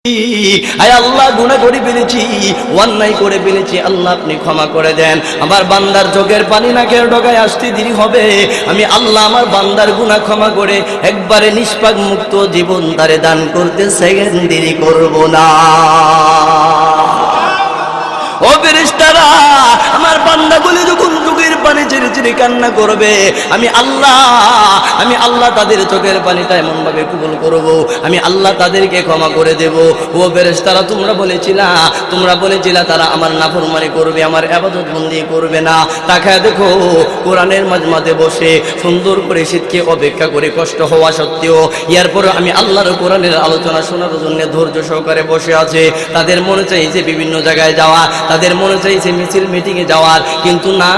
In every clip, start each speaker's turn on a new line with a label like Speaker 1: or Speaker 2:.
Speaker 1: আয় আল্লাহ, গুনাহ করে ফেলেছি, অন্যায় করে ফেলেছি, আল্লাহ আপনি ক্ষমা করে দেন। আমার বান্দার চোখের পানি নাকের ডগায় আসতে দেরি হবে, আমি আল্লাহ আমার বান্দার গুনাহ ক্ষমা করে একবারে নিষ্পাক মুক্ত জীবন তারে দান করতে সেকেন্ড দেরি করব না। ও ফেরেশতারা, আমার বান্দাগুলো যখন চোখের পানি ছেড়ে ছেড়ে কান্না করবে, আমি আল্লাহ তাদের চোখের পানিটা এমন ভাবে কবুল করব, আমি আল্লাহ তাদেরকে ক্ষমা করে দেব। ও ফেরেশতারা, তোমরা বলেছিলা তারা আমার নাফরমানি করবে, আমার ইবাদত বন্দেগি করবে না। তাকায় দেখো, কোরআনের মাঝে বসে সুন্দর করে শীতকে অপেক্ষা করে কষ্ট হওয়া সত্ত্বেও এরপর আমি আল্লাহর কোরআনের আলোচনা শোনার জন্য ধৈর্য সহকারে বসে আছে। তাদের মনে চাইছে বিভিন্ন জায়গায় যাওয়া, তাদের মনে চাইছে মিছিল মিটিংয়ে যাওয়ার, কিন্তু না,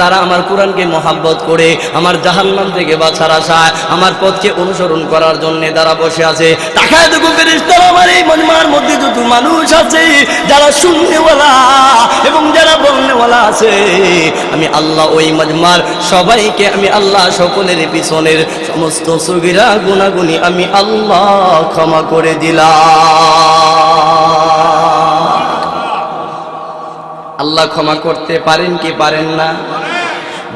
Speaker 1: তারা আমার কোরআনকে মহাব্বত করে আমার জাহান্নাম থেকে বাঁচার আশায় আমার পথকে অনুসরণ করার জন্য তারা বসে আছে। তাকায় দেখো ফেরেশতারা, আমার এই মজমার মধ্যে যত মানুষ আছে, যারা শুননেওয়ালা এবং যারা বলনেওয়ালা আছে, আমি আল্লাহ ওই মজমার সবাইকে আমি আল্লাহ সকলের পিছনের সমস্ত সগীরা গুনাহগুনি আমি আল্লাহ ক্ষমা করে দিলাম। আল্লাহ ক্ষমা করতে পারেন কি পারেন না?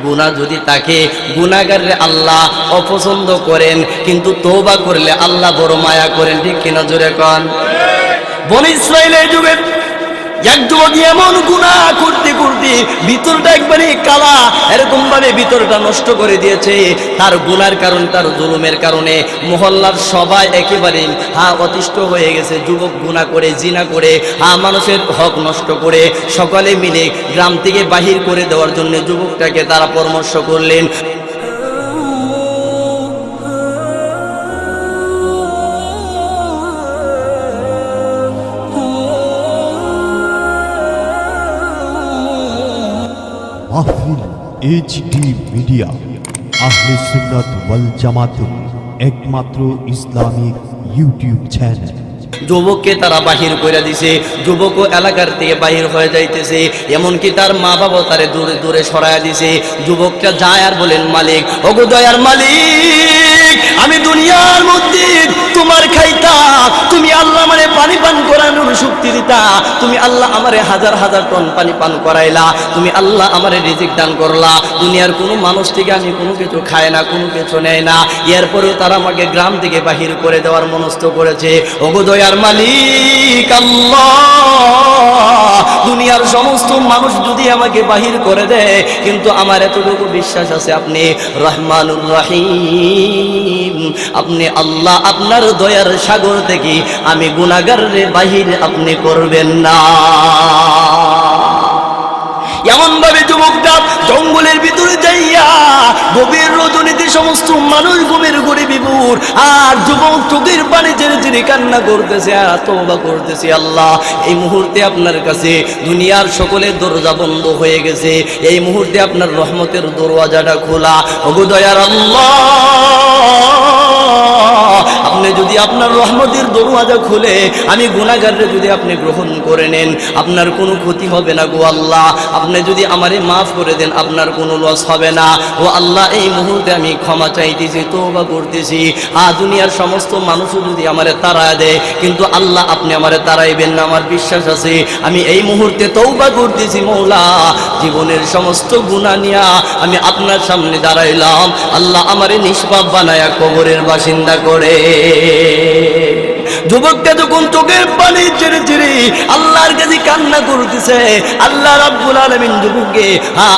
Speaker 1: গুনাহ যদি তাকে গুনাহগারে আল্লাহ অপছন্দ করেন, কিন্তু তওবা করলে আল্লাহ বড় মায়া করেন, ঠিক কিনা জোরে কোন? বনি ইসরাইলের যুগে এক যুবক এমন গুনাহ করতে করতে ভিতরটা একবারে কালা, এরকম ভাবে ভিতরটা নষ্ট করে দিয়েছে। তার গুনার কারণ, তার জুলুমের কারণে মহল্লার সবাই একেবারে অতিষ্ঠ হয়ে গেছে। যুবক গুনাহ করে, জিনা করে, মানুষের হক নষ্ট করে, সকলে মিলে গ্রাম থেকে বাহির করে দেওয়ার জন্য যুবকটাকে তারা পরামর্শ করলেন।
Speaker 2: মাহফিল এইচডি মিডিয়া, আহলে সুন্নাত ওয়াল জামাতের একমাত্র ইসলামিক ইউটিউব চ্যানেল।
Speaker 1: যুবককে তারা বাহির করে দিছে, যুবকও এলাকার থেকে বাহির হয়ে যাইতেছে, এমনকি তার মা বাবা তারে দূরে দূরে সরাইয়া দিছে। যুবকটা যায় আর বলেন, মালিক, ওগো দয়ার মালিক, আমি দুনিয়ার মধ্যে তোমার খাইতা, তুমি আল্লাহ আমারে পানি পান করানোর শক্তি দিতা, তুমি আল্লাহ আমারে হাজার হাজার টন পানি পান করাইলা, তুমি আল্লাহ আমারে রিজিক দান করলা, দুনিয়ার কোনো মানুষ থেকে আমি কোনো কিছু খাই না, কোনো কিছু নেই না, এরপরেও তারা আমাকে গ্রাম থেকে বাহির করে দেওয়ার মনস্থ করেছে। ওগো দয়ার মালিক আল্লাহ, দুনিয়ার সমস্ত মানুষ যদি আমাকে বাহির করে দেয়, কিন্তু আমার এতটুকু বিশ্বাস আছে আপনি রহমানুর রহিম, আপনি আল্লাহ, আপনার দয়ার সাগর থেকে আমি গুনাহগারে বাহির আপনি করবেন না। এমন ভাবে যুবকটা জঙ্গলের ভিতরে যাইয়া গভীর রজনীতে সমস্ত মানুষ ঘুমের ঘরে বিভোর, আর যুবক চোখের পানি ছেড়ে ছেড়ে কান্না করতেছে আর তওবা করতেছে, আল্লাহ এই মুহূর্তে আপনার কাছে দুনিয়ার সকলের দরজা বন্ধ হয়ে গেছে, এই মুহূর্তে আপনার রহমতের দরওয়াজাটা খোলা। ওগো দয়ার আল্লাহ, আপনি যদি আপনার রহমতের দরওয়াজা খুলে আমি গুনাহগাররে যদি আপনি গ্রহণ করে নেন, আপনার কোনো ক্ষতি হবে না গো আল্লাহ, আপনি যদি আমারে মাফ করে দেন, আপনার কোনো লস হবে না। ও আল্লাহ, এই মুহূর্তে আমি ক্ষমা চাইতেছি, তওবা করতেছি। দুনিয়ার সমস্ত মানুষও যদি আমারে তাড়ায় দেয়, কিন্তু আল্লাহ আপনি আমারে তাড়াইবেন না, আমার বিশ্বাস আছে। আমি এই মুহূর্তে তওবা করতেছি মওলা, জীবনের সমস্ত গুনাহ নিয়া আমি আপনার সামনে দাঁড়াইলাম, আল্লাহ আমারে নিষ্পাপ বানায়া কবরের বাসিন্দা করে। যুবকটা যখন চোখের পানি ছেড়ে ছেড়ে আল্লাহর কাছে কান্না করতেছে, আল্লাহ রাব্বুল আলামিন যুবককে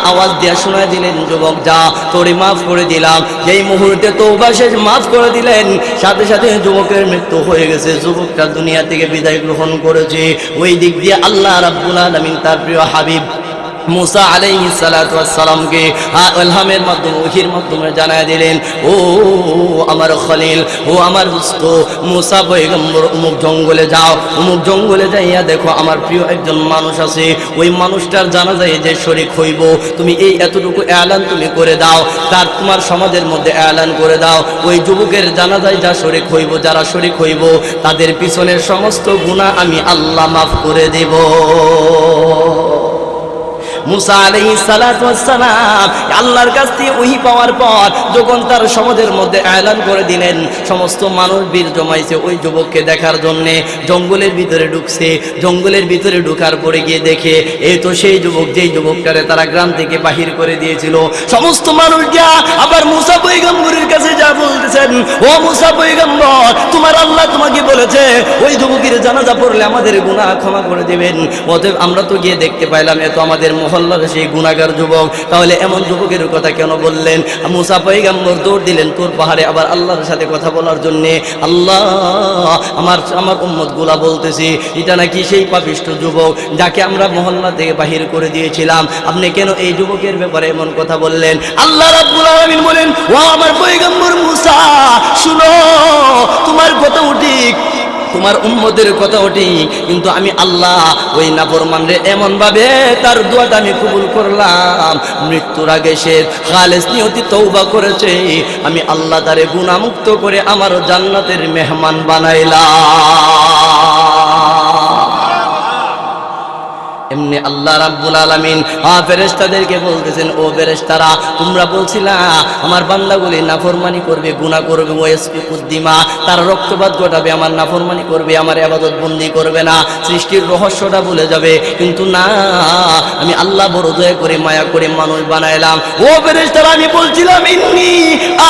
Speaker 1: আওয়াজ দিয়া শোনায় দিলেন, যুবক যা, তোরে মাফ করে দিলাম। যেই মুহূর্তে তওবা শেষ, মাফ করে দিলেন, সাথে সাথে যুবকের মৃত্যু হয়ে গেছে, যুবকটা দুনিয়া থেকে বিদায় গ্রহণ করেছে। ওই দিক দিয়ে আল্লাহ রাব্বুল আলামিন তার প্রিয় হাবিব মুসা আলাইহিস সালাতু ওয়াস সালামকে ইলহামের মাধ্যমে, ওহীর মাধ্যমে জানায় দিলেন, ও আমার খলিল, ও আমার দোস্ত মুসা পয়গম্বর, অমুক জঙ্গলে যাও, অমুক জঙ্গলে যাইয়া দেখো আমার প্রিয় একজন মানুষ আছে, ওই মানুষটার জানাজায় যে শরীক হইব, তুমি এই এতটুকু এলান তুমি করে দাও, তার তোমার সমাজের মধ্যে এলান করে দাও, ওই যুবকের জানাজায় যা শরীক হইব, যারা শরীক হইব, তাদের পিছনের সমস্ত গুনাহ আমি আল্লাহ মাফ করে দেব। মুসা আলাইহিস সালাতু ওয়াস সালাম আল্লাহর কাছ থেকে ওহী পাওয়ার পর যখন তার সমাজের মধ্যে এলান করে দিলেন, সমস্ত মানুষ ভিড় জমাইছে ওই যুবককে দেখার জন্যে। জঙ্গলের ভিতরে ঢুকছে, জঙ্গলের ভিতরে ঢুকার পরে গিয়ে দেখে এই তো সেই যুবক, যেই যুবকটারে তারা গ্রাম থেকে বাহির করে দিয়েছিল। সমস্ত মানুষ যা আবার মুসা পয়গম্বরের কাছে যা বলতেছেন, ও মুসা পয়গম্বর, তোমার আল্লাহ তোমাকে বলেছে ওই যুবকের জানাজা পড়লে আমাদের গুনাহ ক্ষমা করে দেবেন। অতএব আমরা তো গিয়ে দেখতে পাইলাম এ তো আমাদের মহল্লার সেই গুনাহগার যুবক, তাহলে এমন যুবকের কথা কেন বললেন? মুসা পয়গম্বর দৌড় দিলেন তোর পাহাড়ে আবার আল্লাহর সাথে কথা বলার জন্য। আল্লাহ, আমার উম্মতগুলা বলতেছি এটা নাকি সেই পাপিষ্ঠ যুবক যাকে আমরা মহল্লা থেকে বাহির করে দিয়েছিলাম, আপনি কেন এই যুবকের ব্যাপারে এমন কথা বললেন? আল্লাহ রাব্বুল আলামিন বলেন, ও আমার পয়গম্বর মুসা, শুনো, তোমার কথাও ঠিক, তোমার উম্মতের কথাও ঠিক, কিন্তু আমি আল্লাহ ওই নাফরমানরে এমন ভাবে তার দোয়াটা আমি কবুল করলাম, মৃত্যুর আগে সে খালেস নিয়তি তওবা করেছে, আমি আল্লাহ তারে গুনাহ মুক্ত করে আমার জান্নাতের মেহমান বানাইলাম। এমনি আল্লাহ রাব্বুল আলামিন ফেরেশতাদেরকে বলতেছেন, ও ফেরেশতারা, তোমরা বলছিলা আমার বান্দাগুলি নাফরমানি করবে, গুনাহ করবে, ওয়াসফিকুদ্দিমা, তার রক্তপাত ঘটাবে, আমার নাফরমানি করবে, আমার ইবাদত বন্দি করবে না, সৃষ্টির রহস্যটা ভুলে যাবে, কিন্তু না, আমি আল্লাহ বড় দয়া করে মায়া করে মানুষ বানাইলাম। ও ফেরেশতারা, আমি বলছিলাম ইন্নী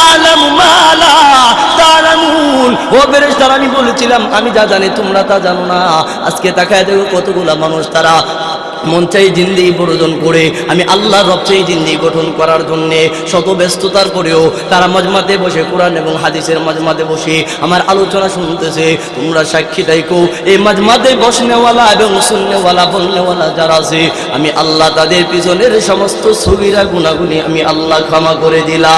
Speaker 1: আলামু মা লা তা'লামুন, ও ফেরেশতারা, আমি বলেছিলাম আমি যা জানি তোমরা তা জানো না। আজকে তাকায় দেখো কতগুলা মানুষ তারা মন চাই জিন্দেগি বর্জন করে আমি আল্লাহর রব চাই জিন্দেগি গঠন করার জন্যে শত ব্যস্ততার পরেও তারা মজমাতে বসে কোরআন এবং হাদিসের মজমাতে বসে আমার আলোচনা শুনতেছে। তোমরা সাক্ষী থাকো, এই মজমাতে বসনেওয়ালা এবং শুননেওয়ালা বলনেওয়ালা যারা আছে, আমি আল্লাহ তাদের পিছনের সমস্ত সগীরা গুনাহগুলি আমি আল্লাহ ক্ষমা করে দিলাম।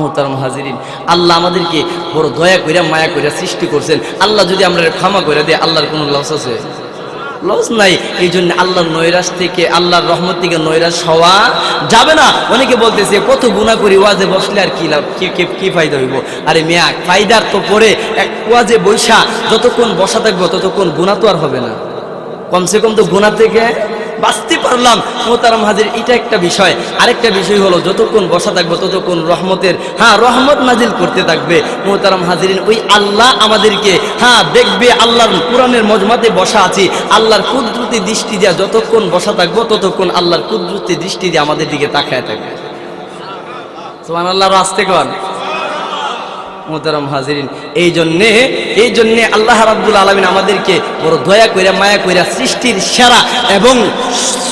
Speaker 1: মুহতারাম হাজিরিন, আল্লাহ আমাদেরকে বড় দয়া কইরা মায়া কইরা সৃষ্টি করছেন। আল্লাহ যদি আমরা ক্ষমা করে দেয়, আল্লাহর কোনো লস আছে? লস নাই। এই জন্য আল্লাহর নৈরাশ থেকে, আল্লাহর রহমত থেকে নৈরাশ হওয়া যাবে না। অনেকে বলতেছে কত গুনাহ করি, ওয়াজে বসলে আর কি লাভ, কি ফায়দা হইব? আরে মিয়া, ফায়দার তো পরে এক ওয়াজে বৈশা যতক্ষণ বসা থাকবো ততক্ষণ গুনাহ তো আর হবে না, কমসে কম তো গুনাহ থেকে বাঁচতে পারলাম। মুহতারাম হাজির, এটা একটা বিষয়। আরেকটা বিষয় হলো যতক্ষণ বসা থাকবো ততক্ষণ রহমতের রহমত নাজিল করতে থাকবে। মুহতারাম হাজিরিন, ওই আল্লাহ আমাদেরকে দেখবে, আল্লাহর কোরআনের মজমাতে বসা আছি, আল্লাহর কুদরতি দৃষ্টি দিয়ে যতক্ষণ বসা থাকবো ততক্ষণ আল্লাহর কুদরতি দৃষ্টি দিয়ে আমাদের দিকে তাকায় থাকবে। সুবহানাল্লাহ, আসতে কোন মুহতারাম হাজিরিন, এই জন্যে আল্লাহ রাব্বুল আলামিন আমাদেরকে বড় দয়া কইরা মায়া কইরা সৃষ্টির সেরা এবং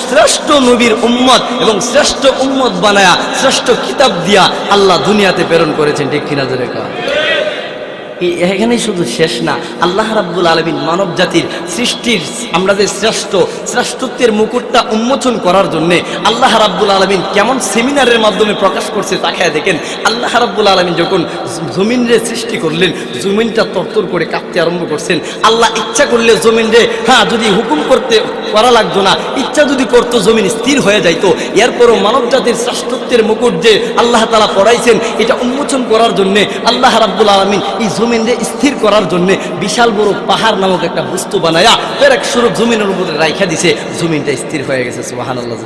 Speaker 1: শ্রেষ্ঠ নবীর উম্মত এবং শ্রেষ্ঠ উম্মত বানায়া শ্রেষ্ঠ কিতাব দিয়া আল্লাহ দুনিয়াতে প্রেরণ করেছেন। ঠিক কিনা জোরে কর? এখানেই শুধু শেষ না, আল্লাহ রাব্বুল আলামিন মানব জাতির সৃষ্টির আমরা যে শ্রেষ্ঠত্বের মুকুটটা উন্মোচন করার জন্য আল্লাহ রাব্বুল আলামিন কেমন সেমিনারের মাধ্যমে প্রকাশ করছে তাকায় দেখেন। আল্লাহ রাব্বুল আলামিন যখন জমিনরে সৃষ্টি করলেন, জমিনটা তরতর করে কাঁপতে আরম্ভ করছেন। আল্লাহ ইচ্ছা করলে জমিনরে যদি হুকুম করা লাগতো না, ইচ্ছা যদি করতো জমিন স্থির হয়ে যাইতো। এরপরও মানব জাতির শ্রেষ্ঠত্বের মুকুট যে আল্লাহ তাআলা পড়াইছেন, এটা উন্মোচন করার জন্য আল্লাহ রাব্বুল আলামিন এই জমিনরে স্থির করার জন্য বিশাল বড় পাহাড় নামক একটা বস্তু বানায়া পেরেক স্বরূপ জমিনের উপরে রাইখা দিছে, জমিনটা স্থির হয়ে গেছে। সুবহানাল্লাহ।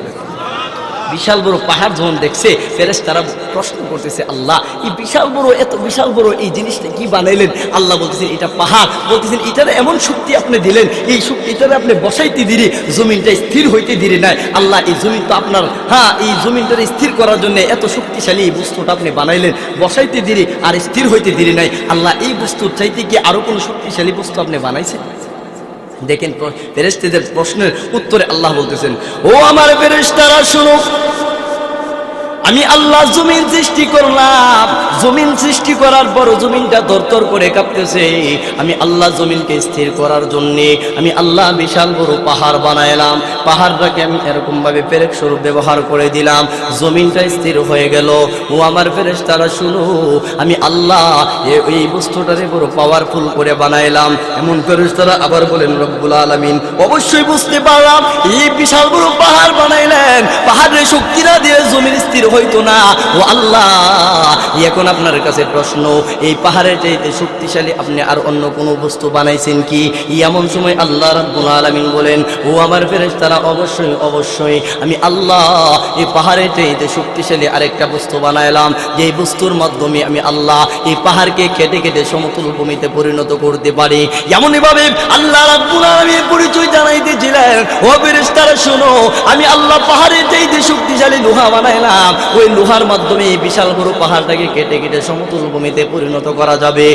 Speaker 1: বিশাল বড় পাহাড় যখন দেখছে, ফেরেশতারা প্রশ্ন করতেছে, আল্লাহ এই বিশাল বড়, এত বিশাল বড় এই জিনিসটা কি বানাইলেন? আল্লাহ বলতেছেন এটা পাহাড়। বলতেছেন এটার এমন শক্তি আপনি দিলেন, এই শক্তিটারে আপনি বসাইতে দিলে জমিনটা স্থির হইতে দিলে নাই। আল্লাহ এই জমিন তো আপনার, এই জমিনটারে স্থির করার জন্য এত শক্তিশালী এই বস্তুটা আপনি বানাইলেন, বসাইতে দিলে আর স্থির হইতে দিলে নাই। আল্লাহ এই বস্তুর চাইতে কি আরো কোনো শক্তিশালী বস্তু আপনি বানাইছেন? দেখেন ফেরেশতাদের প্রশ্নের উত্তরে আল্লাহ বলতেছেন, ও আমার ফেরেশতারা শুনো, আমি আল্লাহ জমিন সৃষ্টি করলাম, জমিন সৃষ্টি করার পর জমিনটা তরতর করে কাঁপতেছে। আমি আল্লাহ জমিনকে স্থির করার জন্যে আমি আল্লাহ বিশাল বড় পাহাড় বানাইলাম। পাহাড়টাকে আমি এরকম ভাবে পেরেক স্বরূপ ব্যবহার করে দিলাম, জমিনটা স্থির হয়ে গেল। ও আমার ফেরেশতারা শুনো, আমি আল্লাহ এই বস্তুটারে বড় পাওয়ারফুল করে বানাইলাম। এমন ফেরেশতারা আবার বলেন, রব্বুল আলামিন অবশ্যই বুঝতে পারলাম এই বিশাল বড় পাহাড় বানাইলেন, পাহাড়ের শক্তি না দিয়ে জমিন স্থির হইতো না। ও আল্লাহ, এখন আপনার কাছে প্রশ্ন, এই পাহাড়ের চাইতে শক্তিশালী আপনি আর অন্য কোনো বস্তু বানাইছেন কি? এমন সময় আল্লাহ রাব্বুল আলামিন বলেন, ও আমার ফেরেশতারা, অবশ্যই অবশ্যই আমি আল্লাহ এই পাহাড়ের চাইতে শক্তিশালী আরেকটা বস্তু বানাইলাম, যেই বস্তুর মাধ্যমে আমি আল্লাহ এই পাহাড়কে কেটে কেটে সমতল ভূমিতে পরিণত করতে পারি। এমনইভাবে আল্লাহ রাব্বুল আলামিন পরিচয় জানাইতেছিলেন, ও ফেরেশতারা শোনো, আমি আল্লাহ পাহাড়ের চাইতে শক্তিশালী লোহা বানাইলাম, ওই লোহার মাধ্যমে এই বিশাল বড় পাহাড়টাকে কেটে কেটে সমতল ভূমিতে পরিণত করা যাবে।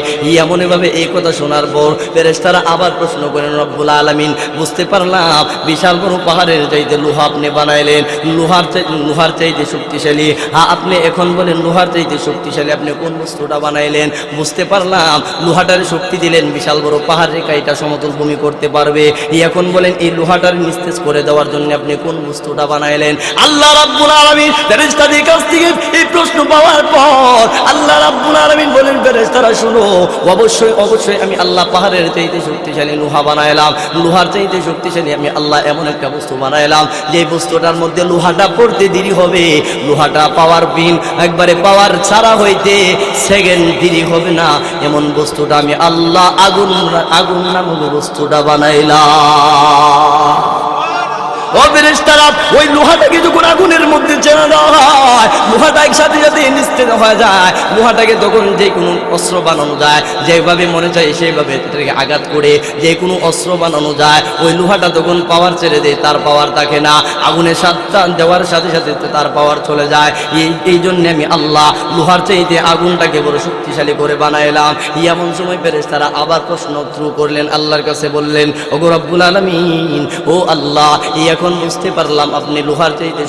Speaker 1: এমনইভাবে এই কথা শোনার পর ফেরেশতারা আবার প্রশ্ন করেন, রব্বুল আলামিন, বুঝতে পারলাম বিশাল বড় পাহাড়ের চাইতে লোহা আপনি বানাইলেন, লোহার চাইতে শক্তিশালী। হ্যাঁ, আপনি এখন বলেন লোহার চাইতে শক্তিশালী আপনি কোন বস্তুটা বানাইলেন? বুঝতে পারলাম লোহাটার শক্তি দিলেন, বিশাল বড় পাহাড় রেখা এটা সমতল ভূমি করতে পারবে। এখন বলেন এই লোহাটার নিস্তেজ করে দেওয়ার জন্য আপনি কোন বস্তুটা বানাইলেন? আল্লাহ রাব্বুল আলামিন ফেরেশতাদের কাছ থেকে এই প্রশ্ন পাওয়ার পর আল্লাহ রাব্বুল আলামিন বলেন, ফেরেশতারা শুনো, অবশ্যই অবশ্যই আমি আল্লাহ পাহাড়ের চাইতে শক্তিশালী লোহা বানাইলাম, লোহার চাইতে শক্তিশালী আমি আল্লাহ এমন একটা বস্তু বানাইলাম যে বস্তুটার মধ্যে লোহাটা পড়তে দেরি হবে, লোহাটা পাওয়ার বিন একবারে পাওয়ার ছাড়া হইতে সেকেন্ড দেরি হবে না, এমন বস্তুটা আমি আল্লাহ আগুন নামক বস্তুটা বানাইলাম। ও ফেরেশতারা, ওই লোহাটাকে যখন আগুনের মধ্যে ছেড়ে দেওয়া হয়, লোহাটা একসাথে সাথে নিস্তেজ হয়ে যায়। লোহাটাকে তখন যে কোনো অস্ত্র বানানো যায়, যেভাবে মনে চায় সেইভাবে এটাকে আঘাত করে যে কোনো অস্ত্র বানানো যায়। ওই লোহাটা তখন পাওয়ার ছেড়ে দেয়, তার পাওয়ার থাকে না, আগুনের সাথে দেওয়ার সাথে সাথে তার পাওয়ার চলে যায়। এই জন্য আমি আল্লাহ লোহার চাইতে আগুনটাকে বড় শক্তিশালী করে বানাইলাম। এমন সময় ফেরেশতারা আবার প্রশ্ন শুরু করলেন, আল্লাহর কাছে বললেন, ওগো রব্বুল আলামিন, ও আল্লাহ, এখন বুঝতে পারলাম আপনি লোহার চাইতে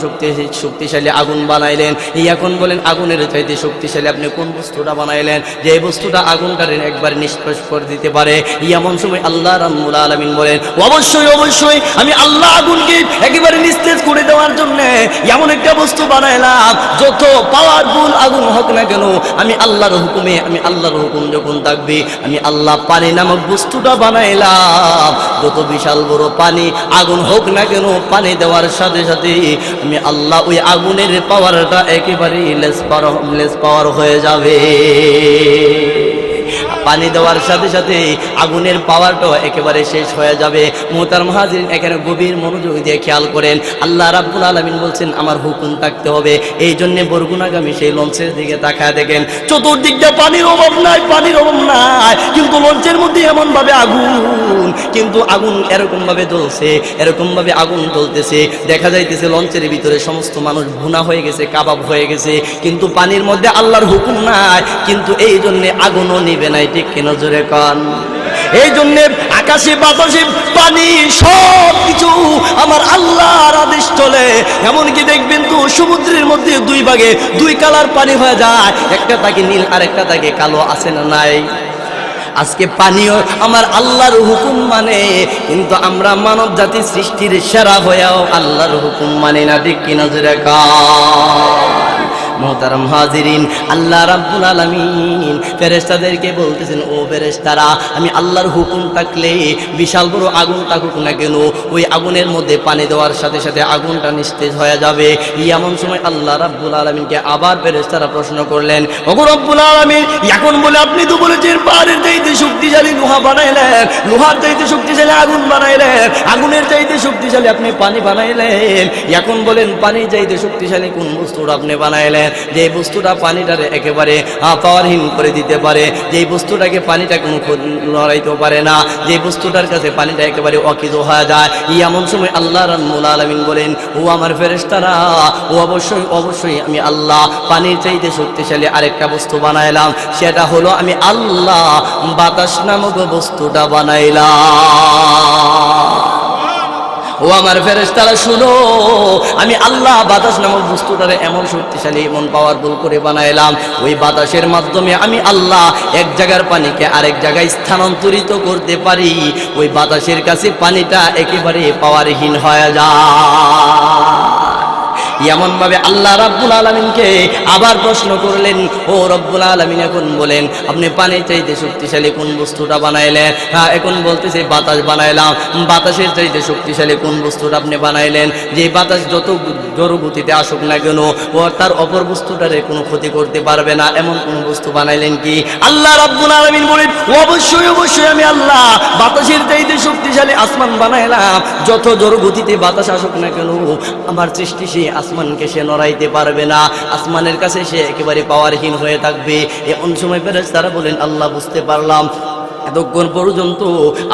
Speaker 1: শক্তিশালী আগুন বানাইলেন। এখন বলেন আগুনের চাইতে শক্তিশালী আপনি কোন বস্তুটা বানাইলেন যে বস্তুটা আগুনটারে একবার নিষ্প্রশ করে দিতে পারে? এমন সময় আল্লাহ রাব্বুল আলামিন বলেন, অবশ্যই অবশ্যই আমি আল্লাহ আগুনকে একেবারে নিস্তেজ করে দেওয়ার জন্য এমন একটা বস্তু বানাইলাম, যত পাওয়ারফুল আগুন হোক না কেন আমি আল্লাহর হুকুমে, আমি আল্লাহর হুকুম যখন থাকবে আমি আল্লাহ পানি নামক বস্তুটা বানাইলাম। যত বিশাল বড় পানি আগুন হোক না কেন, পানি দেওয়ার সাথে সাথে আমি আল্লাহ ওই আগুনের পাওয়ারটা একেবারে লেস পাওয়ার হয়ে যাবে। পানি দেওয়ার সাথে সাথে আগুনের পাওয়ারটা একেবারে শেষ হয়ে যাবে। মুহতারাম হাজিরিন, এখানে গভীর মনোযোগ দিয়ে খেয়াল করেন, আল্লাহ রাব্বুল আলামিন বলছেন আমার হুকুম থাকতে হবে। এই জন্য বরগুনাগামী সেই লঞ্চের দিকে তাকায় দেখেন, চতুর্দিকটা পানির অভাব নাই, পানির অভাব নাই, কিন্তু লঞ্চের মধ্যে এমন ভাবে আগুন, কিন্তু আগুন এরকম ভাবে জ্বলছে, এরকম ভাবে আগুন জ্বলতেছে, দেখা যাইতেছে লঞ্চের ভিতরে সমস্ত মানুষ ভুনা হয়ে গেছে, কাবাব হয়ে গেছে, কিন্তু পানির মধ্যে আল্লাহর হুকুম নাই, কিন্তু এই জন্য আগুনও নিবে নাই। ঠিক কিনা জোরে কান? এই জন্য আকাশে বাতাসে পানি সব কিছু আমার আল্লাহর আদেশ চলে। এমনকি দেখবেন তো সমুদ্রের মধ্যে দুই ভাগে দুই কালার পানি হয়ে যায়, একটা থাকে নীল আর একটা থাকে কালো, আছে না নাই? আজকে পানিও আমার আল্লাহর হুকুম মানে, কিন্তু আমরা মানব জাতি সৃষ্টির সেরা হয়েও আল্লাহর হুকুম মানে না। ঠিক কিনা জোরে কান? মুহতারাম হাজিরিন, আল্লাহ রাব্বুল আলামিন ফেরেশতাদেরকে বলতেছেন, ও ফেরেশতারা, আমি আল্লাহর হুকুম থাকলে বিশাল বড় আগুন থাকুক না কেন, ওই আগুনের মধ্যে পানি দেওয়ার সাথে সাথে আগুনটা নিস্তেজ হয়ে যাবে। এমন সময় আল্লাহ রাব্বুল আলামিনকে আবার ফেরেশতারা প্রশ্ন করলেন, ওগো রব্বুল আলামিন, এখন বলে আপনি তো বলেছেন পাহাড়ের চাইতে শক্তিশালী লোহা বানাইলেন, লোহার চাইতে শক্তিশালী আগুন বানাইলেন, আগুনের চাইতে শক্তিশালী আপনি পানি বানাইলেন। এখন বলেন পানির চাইতে শক্তিশালী কোন বস্তুটা আপনি বানাইলেন যে বস্তুটা পানিটারে একেবারে পাওয়ারহীন করে দিতে পারে, যে বস্তুটাকে পানিটা কোনো লড়াইতেও পারে না, যে বস্তুটার কাছে পানিটা একেবারে অকিত হয়ে যায়। এমন সময় আল্লাহ রাব্বুল আলামিন বলেন, ও আমার ফেরেশতারা, ও অবশ্যই অবশ্যই আমি আল্লাহ পানির চাইতে শক্তিশালী আরেকটা বস্তু বানাইলাম, সেটা হলো আমি আল্লাহ বাতাস নামক বস্তুটা বানাইলাম। ও আমার ফেরেশতারা শুনো, আমি আল্লাহ বাতাস নামক বস্তুটারে এমন শক্তিশালী এমন পাওয়ারফুল করে বানাইলাম, ওই বাতাসের মাধ্যমে আমি আল্লাহ এক জায়গার পানিকে আরেক জায়গায় স্থানান্তরিত করতে পারি। ওই বাতাসের কাছে পানিটা একেবারে পাওয়ারহীন হয়ে যায়। এমন ভাবে আল্লাহ রাব্বুল আলামিনকে আবার প্রশ্ন করলেন, ও রব্বুল আলামিন এখন বলেন আপনি পানির চাইতে শক্তিশালী কোন বস্তুটা বানাইলেন? হ্যাঁ, এখন বলতেছে বাতাস বানাইলাম। বাতাসের চাইতে শক্তিশালী কোন বস্তুটা আপনি বানাইলেন? যে বাতাস যত জোর গতিতে আসুক না কেন ও তার অপর বস্তুটারে কোনো ক্ষতি করতে পারবে না, এমন কোন বস্তু বানাইলেন কি? আল্লাহ রাব্বুল আলামিন বলেন, অবশ্যই অবশ্যই আমি আল্লাহ বাতাসের চাইতে শক্তিশালী আসমান বানাইলাম। যত জোর গতিতে বাতাস আসুক না কেন আমার সৃষ্টি সে আসমানকে সে নড়াইতে পারবে না, আসমানের কাছে সে একেবারে পাওয়ারহীন হয়ে থাকবে। এমন সময় ফেরেশতারা বলেন, আল্লাহ বুঝতে পারলাম, এতক্ষণ পর্যন্ত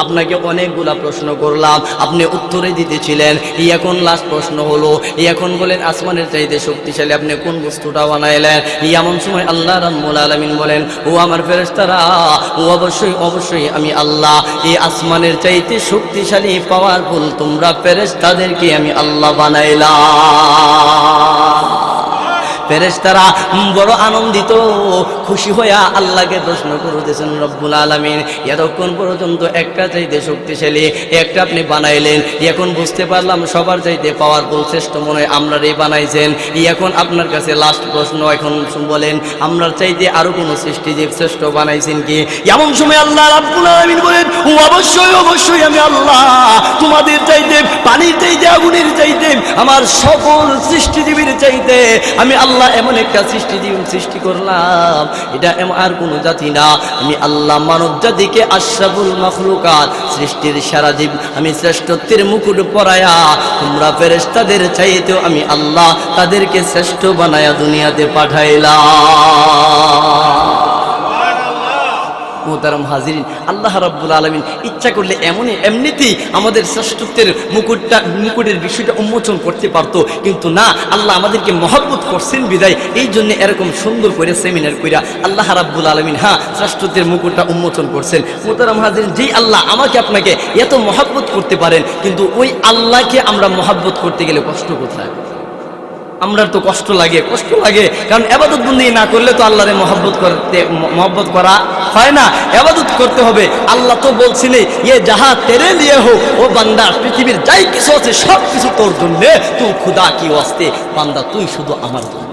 Speaker 1: আপনাকে অনেকগুলা প্রশ্ন করলাম, আপনি উত্তরে দিতেছিলেন। এখন লাস্ট প্রশ্ন হলো, এখন বলেন আসমানের চাইতে শক্তিশালী আপনি কোন বস্তুটা বানাইলেন? এমন সময় আল্লাহ রাব্বুল আলামিন বলেন, ও আমার ফেরেশতারা, ও অবশ্যই অবশ্যই আমি আল্লাহ এই আসমানের চাইতে শক্তিশালী পাওয়ারফুল তোমরা ফেরেশতাদেরকে আমি আল্লাহ বানাইলাম। ফেরেশতারা বড় আনন্দিত, খুশি হইয়া আল্লাহকে প্রশ্ন করতেছেন, রব্বুল আলামিন এতক্ষণ পর্যন্ত একটা চাইতে শক্তিশালী একটা আপনি বানাইলেন, এখন বুঝতে পারলাম সবার চাইতে পাওয়ারফুল শ্রেষ্ঠ মনে হয় আমরাই বানাইছেন। এখন আপনার কাছে লাস্ট প্রশ্ন, এখন বলেন আমরার চাইতে আরো কোনো সৃষ্টিজীব শ্রেষ্ঠ বানাইছেন কি? এমন সময় আল্লাহ রাব্বুল আলামিন বলেন, অবশ্যই অবশ্যই আমি আল্লাহ তোমাদের চাইতে, পানির চাইতে, আগুনের চাইতে, আমার সকল সৃষ্টিজীবীর চাইতে আমি আল্লাহ এমন একটা সৃষ্টিজীব সৃষ্টি করলাম, এটা আর কোনো জাতি না। আমি আল্লাহ মানব জাতিকে আশরাফুল মাখলুকাত সৃষ্টির সারা জীব আমি শ্রেষ্ঠত্বের মুকুট পরায়া তোমরা ফেরেশতাদের চাইতেও আমি আল্লাহ তাদেরকে শ্রেষ্ঠ বানায়া দুনিয়াতে পাঠাইলাম। মুহতারাম হাজিরিন, আল্লাহ রাব্বুল আলামিন ইচ্ছা করলে এমনিতেই আমাদের শ্রেষ্ঠত্বের মুকুটের বিষয়টা উন্মোচন করতে পারতো, কিন্তু না, আল্লাহ আমাদেরকে মহব্বত করছেন বিদায় এই জন্য এরকম সুন্দর করে সেমিনার কইরা আল্লাহ রাব্বুল আলামিন শ্রেষ্ঠত্বের মুকুটটা উন্মোচন করছেন। মুহতারাম হাজিরিন, যেই আল্লাহ আমাকে আপনাকে এত মহব্বত করতে পারেন, কিন্তু ওই আল্লাহকে আমরা মহব্বত করতে গেলে কষ্ট কোথায়? আমরা তো কষ্ট লাগে, কারণ ইবাদত বন্দেগী না করলে তো আল্লাহরে মহব্বত করা হয় না। ইবাদত করতে হবে। আল্লাহ তো বলছিলেন, ইয়ে যাহা তেরে লিয়ে হো, ও বান্দা পৃথিবীর যাই কিছু আছে সব কিছু তোর জন্য, তুই খুদা কি ওয়াস্তে, বান্দা তুই শুধু আমার জন্য।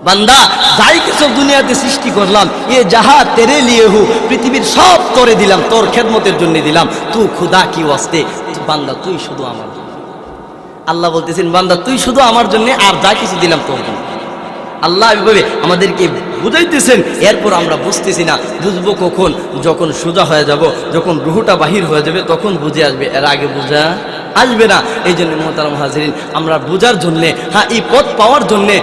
Speaker 1: বান্দা যাই কিছু দুনিয়াতে সৃষ্টি করলাম, এ যাহা তেরে লিয়ে হো, পৃথিবীর সব তোরে দিলাম, তোর খেদমতের জন্য দিলাম, তুই খুদা কি ওয়াস্তে, বান্দা তুই শুধু আমার জন্য। আল্লাহ বলতেছেন, বান্দা তুই শুধু আমার জন্য, আর যা কিছু দিলাম তোর জন্য। আল্লাহ এভাবে আমাদেরকে বুঝাইতেছেন, এরপর আমরা বুঝতেছি না। বুঝবো কখন? যখন সোজা হয়ে যাব, যখন রুহটা বাহির হয়ে যাবে, তখন বুঝে আসবে, এর আগে বোঝা আসবে না। এই জন্য মুহতারাম হাজিরিন, আমরা বোঝার জন্যে, এই পথ পাওয়ার জন্যে,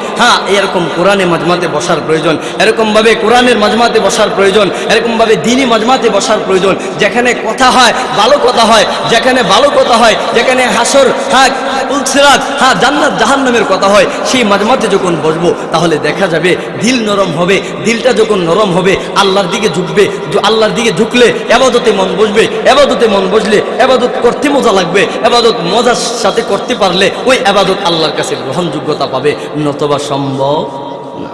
Speaker 1: এরকম কোরআনে মাজমাতে বসার প্রয়োজন, এরকমভাবে কোরআনের মাজমাতে বসার প্রয়োজন, এরকমভাবে দ্বীনি মাজমাতে বসার প্রয়োজন, যেখানে কথা হয়, ভালো কথা হয়, যেখানে ভালো কথা হয়, যেখানে হাসর, পুলসিরাত, জান্নাত জাহান্নামের কথা হয়, সেই মাজমাতে যখন বসবো তাহলে দেখা যাবে দিল নরম হবে। দিলটা যখন নরম হবে, আল্লাহর দিকে ঝুঁকবে, আল্লাহর দিকে ঝুঁকলে এবাদতে মন বসবে, এবাদতে মন বসলে এবাদত করতে মজা লাগবে, এবাদত মজার সাথে করতে পারলে ওই এবাদত আল্লাহর কাছে গ্রহণযোগ্যতা পাবে, নতবা সম্ভব না।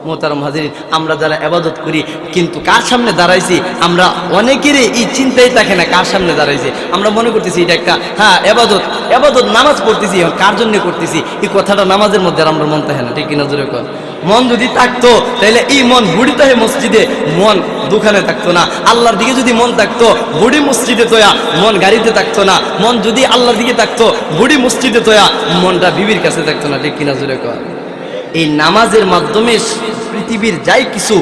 Speaker 1: মুহতারাম হাজিরিন, আমরা যারা এবাদত করি, কিন্তু কার সামনে দাঁড়াইছি আমরা অনেকেরই এই চিন্তাই থাকে না, কার সামনে দাঁড়াইছি। আমরা মনে করতেছি এটা একটা এবাদত নামাজ পড়তেছি, কার জন্য করতেছি, এই কথাটা নামাজের মধ্যে আমরা মন থাকে না, ঠিক কিনা জোরে কর। মন যদি থাকতো তাহলে এই মন বুড়িতে মসজিদে, মন দোকানে থাকতো না। আল্লাহর দিকে যদি মন থাকতো, বুড়ি মসজিদে তোয়া, মন গাড়িতে থাকতো না। মন যদি আল্লাহর দিকে থাকতো, বুড়ি মসজিদে তোয়া, মনটা বিবির কাছে থাকতো না, ঠিক কিনা জোরে কর। এই নামাজের মাধ্যমে পৃথিবীর যাই কিছু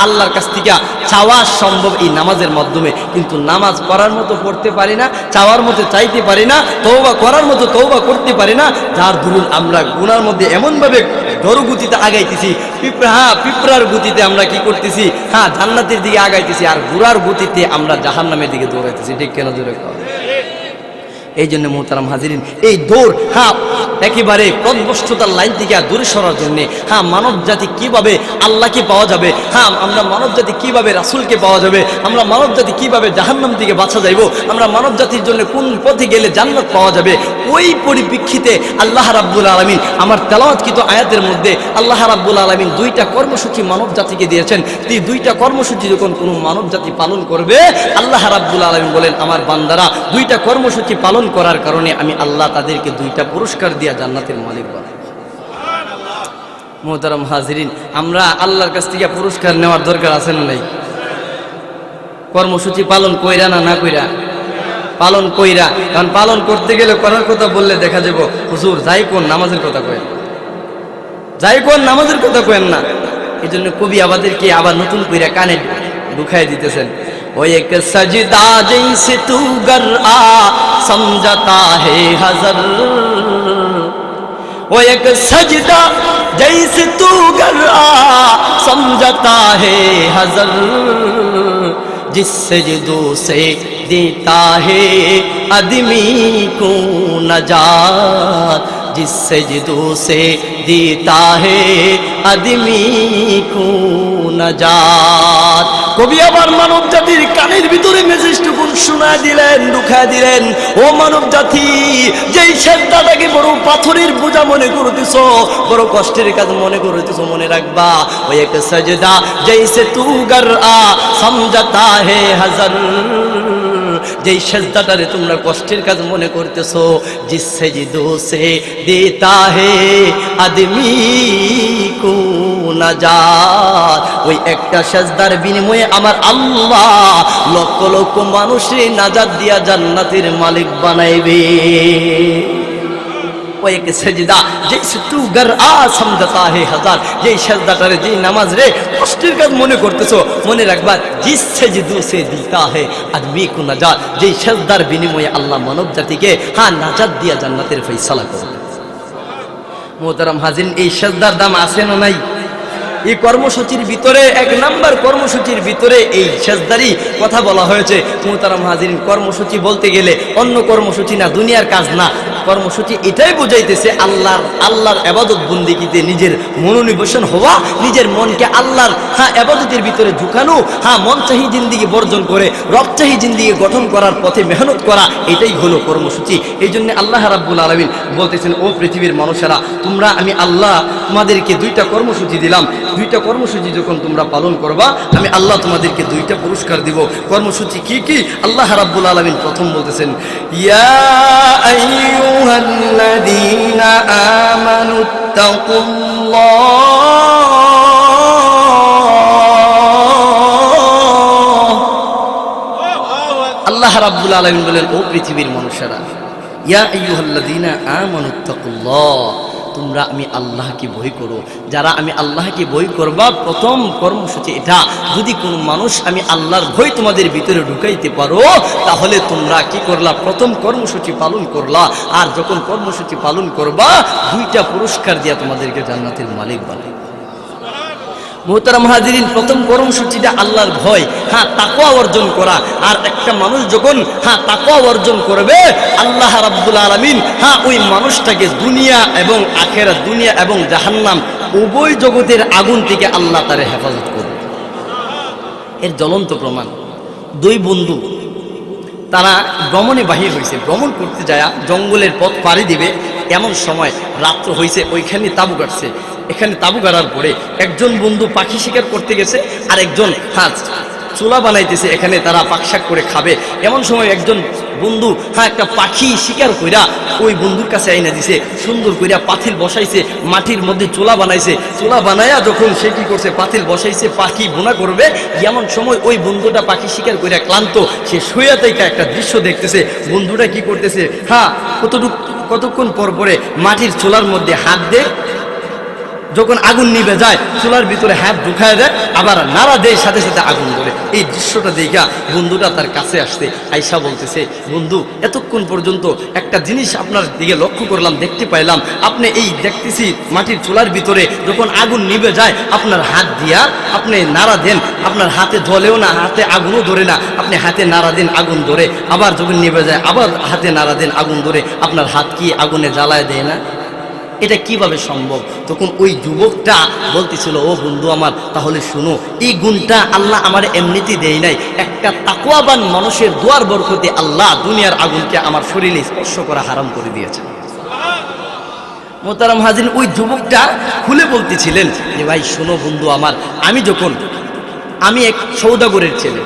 Speaker 1: আল্লাহর কাছ থেকে চাওয়া সম্ভব এই নামাজের মাধ্যমে। কিন্তু নামাজ পড়ার মতো পড়তে পারি না, চাওয়ার মতো চাইতে পারি না, তওবা করার মতো তওবা করতে পারি না, যার দরুন আমরা গুনার মধ্যে এমনভাবে দরগতিতে আগাইতেছি, পিঁপড়ার গতিতে আমরা কি করতেছি, জান্নাতের দিকে আগাইতেছি, আর ঘোড়ার গতিতে আমরা জাহান্নামের দিকে দৌড়াইতেছি, ঠিক কেন জোরে কর। এই জন্য মুহতারাম হাজিরিন, এই দৌড় একেবারে পথভ্রষ্টতার লাইন থেকে দূরে সরার জন্যে, মানব জাতি কিভাবে আল্লাহকে পাওয়া যাবে, আমরা মানব জাতি কিভাবে রাসূলকে পাওয়া যাবে, আমরা মানব জাতি কিভাবে জাহান্নাম থেকে বাঁচা যাইব, আমরা মানব জাতির জন্য কোন পথে গেলে জান্নাত পাওয়া যাবে, ওই পরিপ্রেক্ষিতে আল্লাহ রাব্বুল আলামিন আমার তেলাওয়াতকৃত আয়াতের মধ্যে আল্লাহ রাব্বুল আলামিন দুইটা কর্মসূচি মানব জাতিকে দিয়েছেন। এই দুইটা কর্মসূচি যখন কোনো মানব জাতি পালন করবে, আল্লাহ রাব্বুল আলামিন বলেন, আমার বান্দারা দুইটা কর্মসূচি পালন করার কারণে আমি আল্লাহ তাদেরকে দুইটা পুরস্কার দিয়ে দিয়া জান্নাতের মালিক বানায়। মোহতারাম হাজিরিন, আমরা আল্লাহর কাছ থেকে পুরস্কার নেওয়ার দরকার আছে না নাই? কর্মসূচি পালন কইরা না কইরা? পালন কইরা। কারণ পালন করতে গেলে করার কথা বললে দেখা যাব হুজুর যাই কোন নামাজের কথা কয়েন, যাই কোন নামাজের কথা কয়েন না। এই জন্য কবি আমাদেরকে আবার নতুন কইরা কানে ঢুকাই দিতেছেন। ও এক সজদা জैसे तू गर आ समझता है हज़र, वो एक सजदा जैसे तू गर आ समझता है हज़र, जिस सजदों से देता है आदमी को नजात, जिस सजदों से देता है आदमी को नजात। কবি আবার মানব জাতির কানের ভিতরে মেসেজটুকুন শোনা দিলেন, ঢুকা দিলেন। ও মানব জাতি, যেই সেজদাটাকে বড় পাথরের বোঝা মনে করতেছ, বড় কষ্টের কাজ মনে করতেছ, মনে রাখবা ও এক সজদা জैसे तू गर आ समझता है हज़र, যেই সেজদাটারে তোমরা কষ্টের কাজ মনে করতেছো, জিস সেজদো সে দেতা হে আদমি কো নাজাত, ওই একটা সেজদার বিনিময়ে আমার আল্লাহ লক্ষ লক্ষ মানুষে নাজাত দিয়া জান্নাতের মালিক বানাইবে। ওই এক সেজদা जैसे तू गर आ समझता है हज़ार, যেই সেজদাটারে যেই নামাজ রে কষ্টের কাজ মনে করতেছো, মনে রাখবা জিস সেজদু সে দিতা হে আদমি কো নাজাত, যেই সেজদার বিনিময়ে আল্লাহ মানব জাতিকে নাজাত দিয়া জান্নাতের ফয়সালা করবে। মোহতারাম হাজিরিন, এই সেজদার দাম আছে না নাই? এই কর্মসূচির ভিতরে এক নাম্বার কর্মসূচির ভিতরে এই সেজদারই কথা বলা হয়েছে। মোহতারাম হাজিরিন, কর্মসূচি বলতে গেলে অন্য কর্মসূচি না, দুনিয়ার কাজ না। কর্মসূচি এটাই বোঝাইতেছে আল্লাহর ইবাদত বন্দেগীতে নিজের মনোনিবেশন হওয়া, নিজের মনকে আল্লাহর ইবাদতের ভিতরে ঝুঁকানো, মন চাহি জিন্দেগি বর্জন করে রব চাহি জিন্দেগি গঠন করার পথে মেহনত করা, এটাই হলো কর্মসূচি। এই জন্য আল্লাহ রাব্বুল আলামিন বলতেছেন, ও পৃথিবীর মানুষেরা, তোমরা আমি আল্লাহ তোমাদেরকে দুইটা কর্মসূচি দিলাম, দুইটা কর্মসূচি যখন তোমরা পালন করবা আমি আল্লাহ তোমাদেরকে দুইটা পুরস্কার দিব। কর্মসূচি কি কি? আল্লাহ রাব্বুল আলামিন প্রথম বলতেছেন, ইয়া আইয়ুহাল্লাযীনা আমানুত্তাকুল্লাহ। আল্লাহ রাব্বুল আলামিন বলেন, ও পৃথিবীর মানুষেরা, ইয়া আইয়ুহাল্লাযীনা আমানুত্তাকুল্লাহ, তোমরা আমি আল্লাহকে ভয় করো। যারা আমি আল্লাহকে ভয় করবা, প্রথম কর্মসূচি এটা। যদি কোনো মানুষ আমি আল্লাহর ভয় তোমাদের ভিতরে ঢুকাইতে পারো, তাহলে তোমরা কি করলা? প্রথম কর্মসূচি পালন করলা। আর যখন কর্মসূচি পালন করবা, দুইটা পুরস্কার দিয়া তোমাদেরকে জান্নাতের মালিক বানাই। মোহতারাম হাজিরিন, প্রথম কর্মসূচিটা আল্লাহর ভয়, তাকওয়া অর্জন করা। আর একটা মানুষ যখন তাকওয়া অর্জন করবে, আল্লাহ রাব্বুল আলামিন ওই মানুষটাকে দুনিয়া এবং আখিরাত, দুনিয়া এবং জাহান্নাম উভয় জগতের আগুন থেকে আল্লাহ তারে হেফাজত করবে। এর জ্বলন্ত প্রমাণ, দুই বন্ধু তারা ভ্রমণে বাহির হয়েছে। ভ্রমণ করতে যায় জঙ্গলের পথ পাড়ি দিবে, এমন সময় রাত্র হয়েছে, ওইখানে তাঁবু কাটছে। এখানে তাঁবু গাড়ার পরে একজন বন্ধু পাখি শিকার করতে গেছে, আর একজন চুলা বানাইতেছে, এখানে তারা পাকশাক করে খাবে। এমন সময় একজন বন্ধু একটা পাখি শিকার কইরা ওই বন্ধুর কাছে আইনা দিছে, সুন্দর কইরা পাতিল বসাইছে, মাটির মধ্যে চুলা বানাইছে। চুলা বানায়া যখন সে কি করছে, পাতিল বসাইছে, পাখি বোনা করবে, এমন সময় ওই বন্ধুটা পাখি শিকার কইরা ক্লান্ত, সে শুয়ে থেকে একটা দৃশ্য দেখতেছে। বন্ধুটা কি করতেছে, কতক্ষণ পর পরে মাটির চুলার মধ্যে হাত দেয়, যখন আগুন নিভে যায় চুলার ভিতরে হাত ঢুকায় দেয়, আবার নাড়া দেয়, সাথে সাথে আগুন ধরে। এই দৃশ্যটা দেখা বন্ধুটা তার কাছে আসছে, আয়সা বলতেছে, বন্ধু এতক্ষণ পর্যন্ত একটা জিনিস আপনার দিকে লক্ষ্য করলাম, দেখতে পাইলাম, আপনি এই দেখতেছি মাটির চুলার ভিতরে যখন আগুন নিভে যায় আপনার হাত দিয়া আপনি নাড়া দেন, আপনার হাতে জ্বলেও না, হাতে আগুনও ধরে না, আপনি হাতে নাড়া দেন, আগুন ধরে, আবার যখন নিভে যায় আবার হাতে নাড়া দেন, আগুন ধরে, আপনার হাত কি আগুনে জ্বালায় দেয় না? এটা কিভাবে সম্ভব? তখন ওই যুবকটা বলতেছিল, ও বন্ধু আমার, তাহলে শুনো, এই গুণটা আল্লাহ আমার এমনিতেই দেয় নাই, একটা তাকওয়াবান মানুষের দোয়ার বরকতে আল্লাহ দুনিয়ার আগুনকে আমার শরীরে স্পর্শ করা হারাম করে দিয়েছে। মোহতারাম হাজির, ওই যুবকটা খুলে বলতেছিলেন যে ভাই শোনো বন্ধু আমার, আমি এক সওদাগরের ছেলে,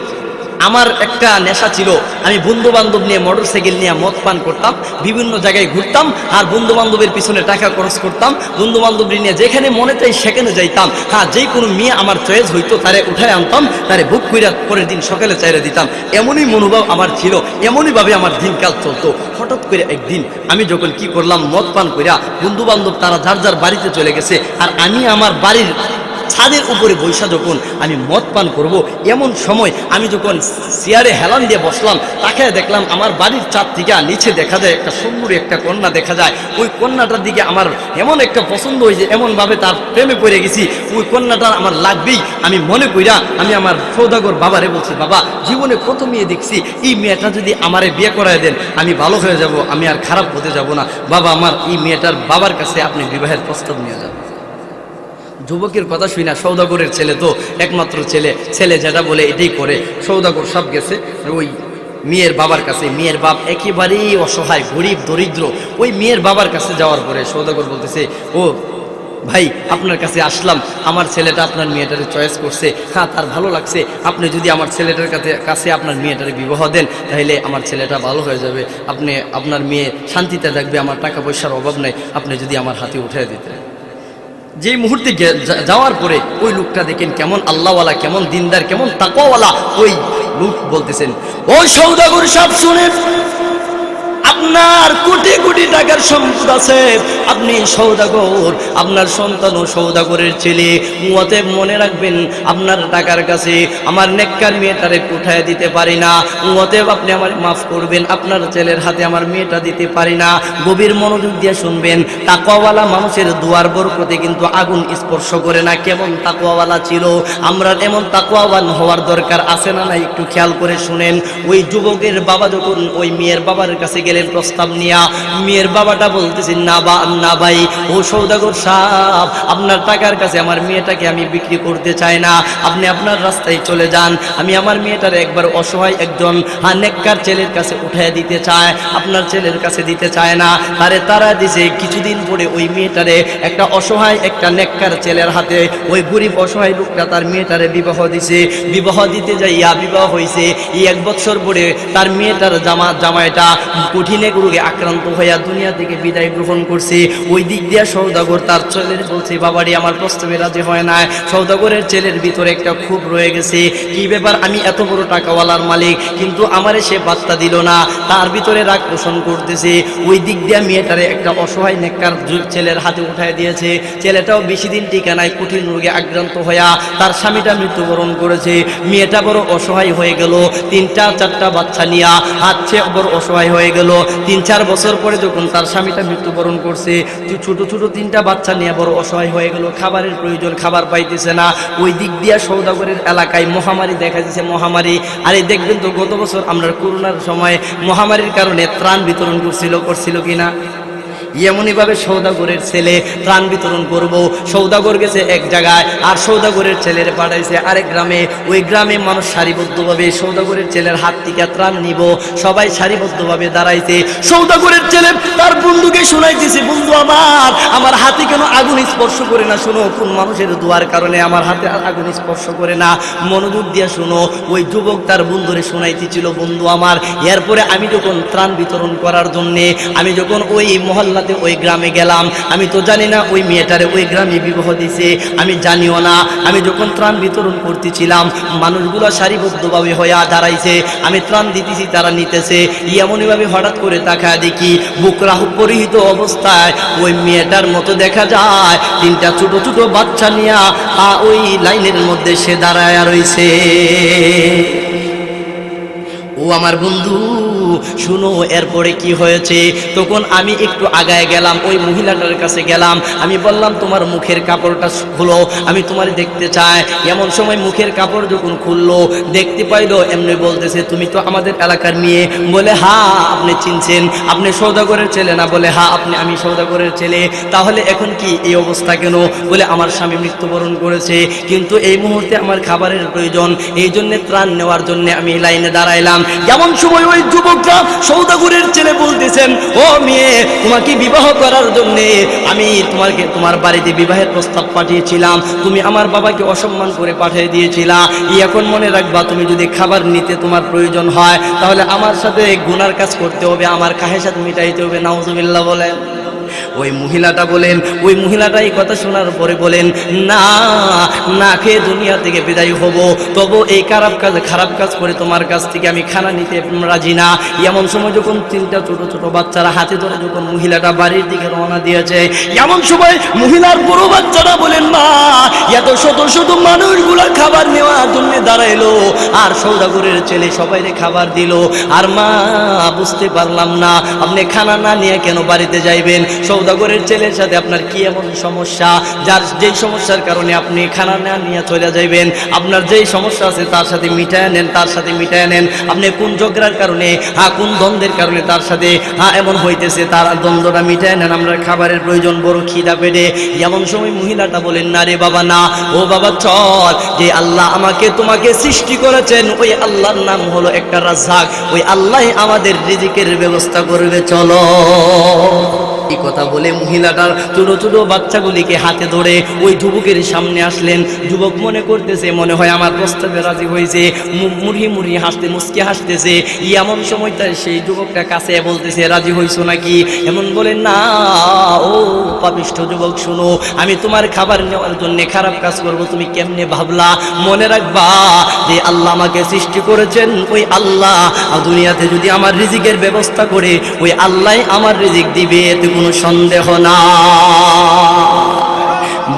Speaker 1: আমার একটা নেশা ছিল, আমি বন্ধু বান্ধব নিয়ে মোটরসাইকেল নিয়ে মদ পান করতাম, বিভিন্ন জায়গায় ঘুরতাম, আর বন্ধু বান্ধবের পিছনে টাকা খরচ করতাম, বন্ধু বান্ধব নিয়ে যেখানে মনে চাই সেখানে যাইতাম। হ্যাঁ, যে কোনো মেয়ে আমার চয়েস হইতো তারে উঠায় আনতাম, তারে বুক কইরা পরের দিন সকালে চাইরে দিতাম। এমনই মনোভাব আমার ছিল, এমনইভাবে আমার দিনকাল চলতো। হঠাৎ করে একদিন আমি যখন কি করলাম, মদ পান কইরা বন্ধু বান্ধব তারা যার যার বাড়িতে চলে গেছে, আর আমি আমার বাড়ির ছাদের উপরে বৈশা যখন আমি মদ পান করব, এমন সময় আমি যখন চেয়ারে হেলান দিয়ে বসলাম, তাকে দেখলাম আমার বাড়ির ছাদ থেকে নিচে দেখা যায় একটা সুন্দরী একটা কন্যা দেখা যায়। ওই কন্যাটার দিকে আমার এমন একটা পছন্দ হয়েছে, এমনভাবে তার প্রেমে পড়ে গেছি, ওই কন্যাটার আমার লাগবেই। আমি মনে কইরা আমি আমার সৌদাগর বাবারে বলছি, বাবা জীবনে কত মেয়ে দেখছি, এই মেয়েটা যদি আমারে বিয়ে করায় দেন আমি ভালো হয়ে যাব, আমি আর খারাপ হতে যাব না। বাবা আমার এই মেয়েটার বাবার কাছে আপনি বিবাহের প্রস্তাব নিয়ে যান। যুবকের কথা শুই না, সৌদাগরের ছেলে তো একমাত্র ছেলে, ছেলে যেটা বলে এটাই করে। সৌদাগর সব গেছে ওই মেয়ের বাবার কাছে। মেয়ের বাপ একেবারেই অসহায়, গরিব দরিদ্র। ওই মেয়ের বাবার কাছে যাওয়ার পরে সৌদাগর বলতেছে, ও ভাই আপনার কাছে আসলাম, আমার ছেলেটা আপনার মেয়েটারে চয়েস করছে, হ্যাঁ তার ভালো লাগছে, আপনি যদি আমার ছেলেটার কাছে আপনার মেয়েটারে বিবাহ দেন তাহলে আমার ছেলেটা ভালো হয়ে যাবে, আপনি আপনার মেয়ে শান্তিতে থাকবে, আমার টাকা পয়সার অভাব নাই, আপনি যদি আমার হাতে উঠে দিতেন। যেই মুহূর্তে যাওয়ার পরে ওই লোকটা দেখেন কেমন আল্লাহওয়ালা, কেমন দিনদার, কেমন তাকওয়াওয়ালা। ওই লোক বলতেছেন, ও সৌদাগর সব শুনে, আপনার কোটি কোটি টাকার সম্পদ আছে, আপনি সৌদাগর, আপনার সন্তানও সৌদাগরের ছেলে, অতএব মনে রাখবেন আপনার টাকার কাছে আমার নেককার মেয়েটারে উঠায় দিতে পারি না, অতএব আপনি আমার মাফ করবেন, আপনার ছেলের হাতে আমার মেয়েটা দিতে পারি না। গভীর মনোযোগ দিয়ে শুনবেন, তাকওয়াওয়ালা মানুষের দুয়ার বরকতে কিন্তু আগুন স্পর্শ করে না। কেমন তাকওয়াওয়ালা ছিল, আমরা এমন তাকওয়াওয়ান হওয়ার দরকার আছে না নাই, একটু খেয়াল করে শুনেন। ওই যুবকের বাবা যখন ওই মেয়ের বাবার কাছে গেলেন প্রস্তাব নিয়া, মেয়ের বাবাটা বলতেছেন, না ভাই, ও সৌদাগর সাহেব, আপনার টাকার কাছে আমার মেয়েটাকে আমি বিক্রি করতে চাই না, আপনি আপনার রাস্তায় চলে যান। আমি আমার মেয়েটার একবার অসহায় একজন নেককার ছেলের কাছে উঠায় দিতে চায়, আপনার ছেলের কাছে দিতে চায় না। তারা দিছে কিছুদিন পরে ওই মেয়েটারে একটা অসহায় একটা নেককার ছেলের হাতে ওই গরিব অসহায় লোকটা তার মেয়েটারে বিবাহ দিছে। বিবাহ দিতে যাইয়া বিবাহ হয়েছে, এই 1 বছর পরে তার মেয়েটার জামাইটা কঠিন এক রোগে আক্রান্ত হইয়া দুনিয়া থেকে বিদায় গ্রহণ করছে। ওই দিক দিয়া সৌদাগর তার ছেলের বলছে, বাবারি আমার প্রস্তাবে রাজি হয় না। সৌদাগরের ছেলের ভিতরে একটা ক্ষোভ রয়ে গেছে, কি ব্যাপার, আমি এত বড় টাকাওয়ালার মালিক কিন্তু আমারে সে পাত্তা দিল না, তার ভিতরে রাগ পোষণ করতেছে। ওই দিক দিয়া মেয়েটারে একটা অসহায় নেককার ছেলের হাতে উঠায় দিয়েছে। ছেলেটাও বেশি দিন টিকে নাই, কঠিন রোগে আক্রান্ত হইয়া তার স্বামীটা মৃত্যুবরণ করেছে। মেয়েটা বড় অসহায় হয়ে গেল, 3-4টা বাচ্চা নিয়া হাতছে বড় অসহায় হয়ে গেল। 3-4 বছর পরে যখন তার স্বামীটা মৃত্যুবরণ করছে, ছোট ছোট 3টা বাচ্চা নিয়ে বড় অসহায় হয়ে গেল, খাবারের প্রয়োজন, খাবার পাইতেছে না। ওই দিক দিয়া সৌদাগরের এলাকায় মহামারী দেখা দিয়েছে, মহামারী। আর এই দেখবেন তো গত বছর আমরা করোনার সময় মহামারীর কারণে ত্রাণ বিতরণ করছিল কিনা, এমনইভাবে সৌদাগরের ছেলে ত্রাণ বিতরণ করব। সৌদাগর গেছে এক জায়গায়, আর সৌদাগরের ছেলের পাঠাইছে আরেক গ্রামে। ওই গ্রামে মানুষ সারিবদ্ধভাবে সৌদাগরের ছেলের হাত থেকে ত্রাণ নিব, সবাই সারিবদ্ধভাবে দাঁড়াইছে। সৌদাগরের ছেলে তার বন্ধুকে শোনাইতেছে, বন্ধু আমার হাতে কেন আগুন স্পর্শ করে না, শোনো কোন মানুষের দোয়ার কারণে আমার হাতে আগুন স্পর্শ করে না, মনোযোগ দিয়ে শোনো। ওই যুবক তার বন্ধুরে শোনাইতেছিল, বন্ধু আমার, এরপরে আমি যখন ত্রাণ বিতরণ করার জন্যে আমি যখন ওই মহল্লা ওই গ্রামে গেলাম, আমি তো জানি না ওই মেয়েটারে ওই গ্রামে বিবাহ দিছে, আমি জানিও না। আমি যখন ত্রাণ বিতরণ করতেছিলাম, মানুষগুলো সারিবদ্ধভাবে হইয়া দাঁড়াইছে, আমি ত্রাণ দিতেছি, তারা নিতেছে। এমনইভাবে হঠাৎ করে তাকায় দেখি বুকরাহ পরিহিত অবস্থায় ওই মেয়েটার মতো দেখা যায় 3টা ছোট ছোট বাচ্চা নিয়া ওই লাইনের মধ্যে সে দাঁড়ায় রইছে। ও আমার বন্ধু শুনো, এরপরে কি হয়েছে, তখন আমি একটু আগায় গেলাম, ওই মহিলাটার কাছে গেলাম, আমি বললাম তোমার মুখের কাপড়টা খুলো, আমি তোমার দেখতে চাই। এমন সময় মুখের কাপড় যখন খুললো, দেখতে পাইলো এমনি বলতেছে, তুমি তো আমাদের এলাকার মেয়ে। বলে, হ্যাঁ আপনি চিনছেন, আপনি সৌদাগরের ছেলে না? বলে, হ্যাঁ আমি সৌদাগরের ছেলে। তাহলে এখন কি এই অবস্থা কেন? বলে, আমার স্বামী মৃত্যুবরণ করেছে, কিন্তু এই মুহূর্তে আমার খাবারের প্রয়োজন, এই জন্য ত্রাণ নেওয়ার জন্য আমি লাইনে দাঁড়াইলাম। এমন সময় ওই যুবক যুবকটা সওদাগরের ছেলে বলতেছেন, ও মেয়ে, তোমাকে বিবাহ করার জন্য আমি তোমার বাড়িতে বিবাহের প্রস্তাব পাঠিয়েছিলাম, তুমি আমার বাবাকে অসম্মান করে পাঠিয়ে দিয়েছিলা। এখন মনে রাখবা, তুমি যদি খাবার নিতে তোমার প্রয়োজন হয় তাহলে আমার সাথে গুনার কাজ করতে হবে, আমার কাহেসাত মিটাইতে হবে। নাউজুবিল্লাহ বলেন। ওই মহিলাটা এই কথা শোনার পরে বলেন, না না খেয়ে দুনিয়া থেকে বিদায় হব, তবু এই খারাপ কাজ করে তোমার কাছ থেকে আমি খানা নিতে রাজি না। এমন সময় যখন তিনটা ছোট ছোট বাচ্চারা হাতে ধরে যখন মহিলাটা বাড়ির দিকে রওনা দিয়েছে, এমন সময় মহিলার বড় বাচ্চারা বলেন, মা, এত শত শত মানুষগুলা খাবার নেওয়ার জন্য দাঁড়াইলো, আর সওদাগরের ছেলে সবাইরে খাবার দিল, আর মা বুঝতে পারলাম না আপনি খানা না নিয়ে কেন বাড়িতে যাইবেন। সওদাগরের ছেলের সাথে আপনার কি এমন সমস্যা যেই সমস্যার কারণে আপনি খানা না নিয়ে চলে যাইবেন? আপনার যেই সমস্যা আছে তার সাথে মিটায় নেন। আপনি কোন ঝগড়ার কারণে, কোন দ্বন্দ্বের কারণে তার সাথে এমন হইতেছে, তার দ্বন্দ্বটা মিটায় নেন। আমরা খাবারের প্রয়োজন, বড় খিদা পেটে। এমন সময় মহিলাটা বলেন, না রে বাবা, না, ও বাবা চল, যে আল্লাহ তোমাকে সৃষ্টি করেছেন ওই আল্লাহর নাম হলো একটা রাজ্জাক, ওই আল্লাহ আমাদের রিজিকের ব্যবস্থা করবে, চলো। এই কথা বলে মহিলাটার ছোট ছোট বাচ্চাগুলিকে হাতে ধরে ওই যুবকের সামনে আসলেন। যুবক মনে করতেছে মনে হয় আমার প্রস্তাবে রাজি হয়েছে, মুড়ি মুচকি হাসতেছে। এমন সময় তার সেই যুবকটা কাছে বলতেছে, রাজি হইছো নাকি? এমন বলে, না, ও পাপিষ্ঠ যুবক, শুনো, আমি তোমার খাবার নেওয়ার জন্য খারাপ কাজ করব তুমি কেমনে ভাবলা? মনে রাখবা যে আল্লাহ আমাকে সৃষ্টি করেছেন ওই আল্লাহ দুনিয়াতে যদি আমার রিজিকের ব্যবস্থা করে ওই আল্লাহ আমার রিজিক দিবে, এতে কোনো সন্দেহ না।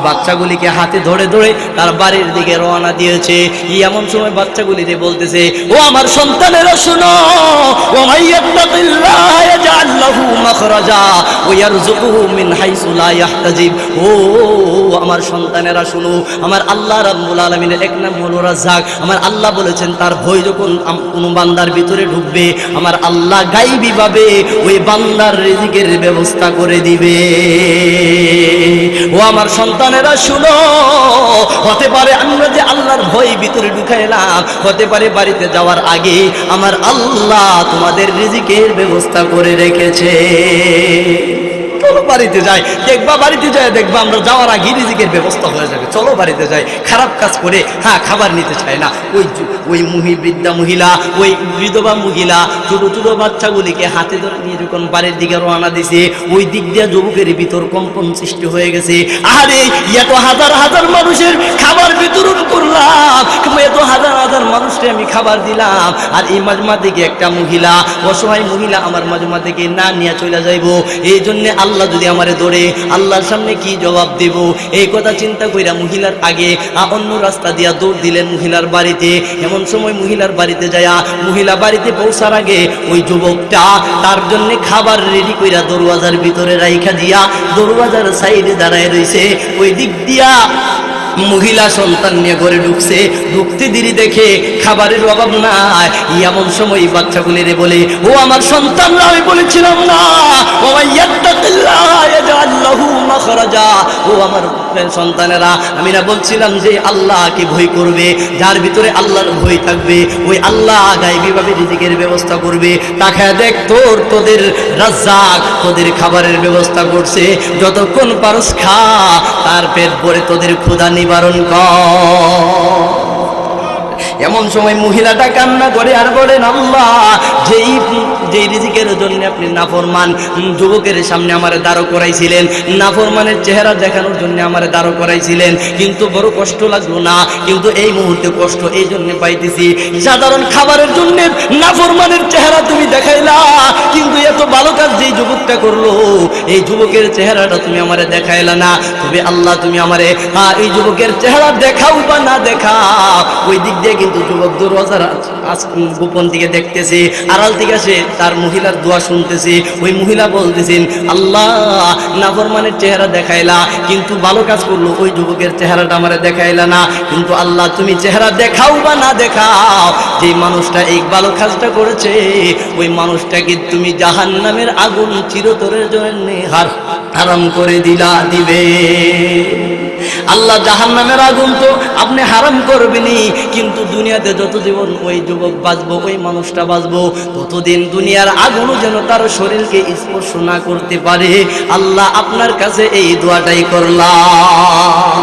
Speaker 1: বাচ্চাগুলিকে হাতে ধরে ধরে তার বাড়ির দিকে রওনা দিয়েছে। এমন সময় বাচ্চাগুলিতে বলতেছে, ও আমার সন্তানেরা শুনো, ও মাইয়াত্তাকিল্লাহ ইয়াজআল লাহু মাখরাজা ওয়া ইয়ারযুকুহু মিন হাইসু লা ইয়াহতাজিব। ও আমার সন্তানেরা শুনো, আমার আল্লাহ রাব্বুল আলামিনের এক নাম হলো রাজ্জাক। আমার আল্লাহ বলেছেন তার ভয় যখন কোনো বান্দার ভিতরে ঢুকবে, আমার আল্লাহ গায়বী ভাবে ওই বান্দার রিজিকের ব্যবস্থা করে দিবে। ও আমার সন্তানেরা শুনো, হতে পারে আমরা যে আল্লাহর ভয় ভিতরে ঢুকাইলাম, হতে পারে বাড়িতে যাওয়ার আগে আমার আল্লাহ তোমাদের রিজিকের ব্যবস্থা করে রেখেছে। চলো বাড়িতে যাই, বাড়িতে যাই দেখবা আমরা যাওয়ার আগে রিজিকের ব্যবস্থা হয়ে যাবে। চলো বাড়িতে যাই। খারাপ কাজ করে খাবার নিতে চায় না ওই বৃদ্ধা মহিলা, ওই বিধবা মহিলা ছোট ছোট বাচ্চাগুলিকে হাতে ধরে নিয়ে যখন বাড়ির দিকে রওনা দিছে, ওই দিক দিয়ে যুবকের ভিতর কম্পন সৃষ্টি হয়ে গেছে। আরে এত হাজার হাজার মানুষের খাবার বিতরণ করলাম, এত হাজার হাজার মানুষকে আমি খাবার দিলাম, আর এই মাঝমা থেকে একটা মহিলা, অসহায় মহিলা আমার মাঝমা থেকে না নিয়ে চলে যাইব। এই জন্য আল্লাহ যদি আমারে ধরে আল্লাহর সামনে কি জবাব দেব, এই কথা চিন্তা কইরা মহিলার আগে অন্য রাস্তা দিয়া দৌড় দিলেন মহিলার বাড়িতে। এমন সময় মহিলার বাড়িতে যায়া মহিলা বাড়িতে পৌঁছার আগে ওই যুবকটা তার জন্য খাবার রেডি কইরা দরওয়াজার ভিতরে রাইখা দিয়া দরওয়াজার সাইডে দাঁড়ায় রইছে। ওই দিক দিয়া মহিলা সন্তান নিয়ে ঘরে ঢুকতে দেরি দেখে খাবারের অভাব নাই। এমন সময় বাচ্চাগুলিরে বলে, ও আমার সন্তানরা, আমি বলেছিলাম না, ও ইয়াত্তাকিল্লাহ ইয়াজআল লাহু মাখরাজা, ও আমার সন্তানেরা, আমি না বলছিলাম যে আল্লাহকে ভয় করবে, যার ভিতরে আল্লাহর ভয় থাকবে ওই আল্লাহ গায়বীভাবে রিজিকের ব্যবস্থা করবে। তাকায় দেখ, তোদের রাজ্জাক তোদের খাবারের ব্যবস্থা করছে, যতক্ষণ পারস খা, তার পেট ভরে তোদের ক্ষুধা নিবারণ কর। এমন সময় মহিলাটা কান্না করে আর বলেন, আল্লাহ যেই রিজিকের জন্য আপনি নাফরমান যুবকের সামনে আমারে দাঁড় করাইছিলেন, নাফরমানের চেহারা দেখানোর জন্য আমারে দাঁড় করাইছিলেন, কিন্তু বড় কষ্ট লাগলো না, কিন্তু এই মুহূর্তে কষ্ট এই জন্য পাইতেছি। সাধারণ খাবারের জন্য নাফরমানের চেহারা তুমি দেখাইলা, কিন্তু এত ভালো কাজ যেই যুবকটা করলো এই যুবকের চেহারাটা তুমি আমারে দেখাইলা না। তবে আল্লাহ তুমি আমারে এই যুবকের চেহারা দেখাও বা না দেখাও, ওই দিক দিয়ে কিন্তু যুবক দরওয়াজার গোপন থেকে দেখতেছে, আড়াল থেকে সে তার মহিলার দোয়া শুনতেছে। ওই মহিলা বলতেছেন, আল্লাহ নাফরমানের চেহারা দেখাইলা, কিন্তু ভালো কাজ করলো ওই যুবকের চেহারাটা আমারে দেখাইলা না, কিন্তু আল্লাহ তুমি চেহারা দেখাও বা না দেখাও, যে মানুষটা এই ভালো কাজটা করেছে ওই মানুষটাকে তুমি জাহান্নামের আগুন চিরতরের জন্য হারাম করে দিবে। আল্লাহ জাহান্নামের আগুন তো আপনি হারাম করবেনই, কিন্তু দুনিয়াতে যত জীবন ওই যুবক বাঁচবো, ওই মানুষটা বাঁচবো, ততদিন দুনিয়ার আগুনও যেন তার শরীরকে স্পর্শ না করতে পারে। আল্লাহ আপনার কাছে এই দোয়াটাই করলাম।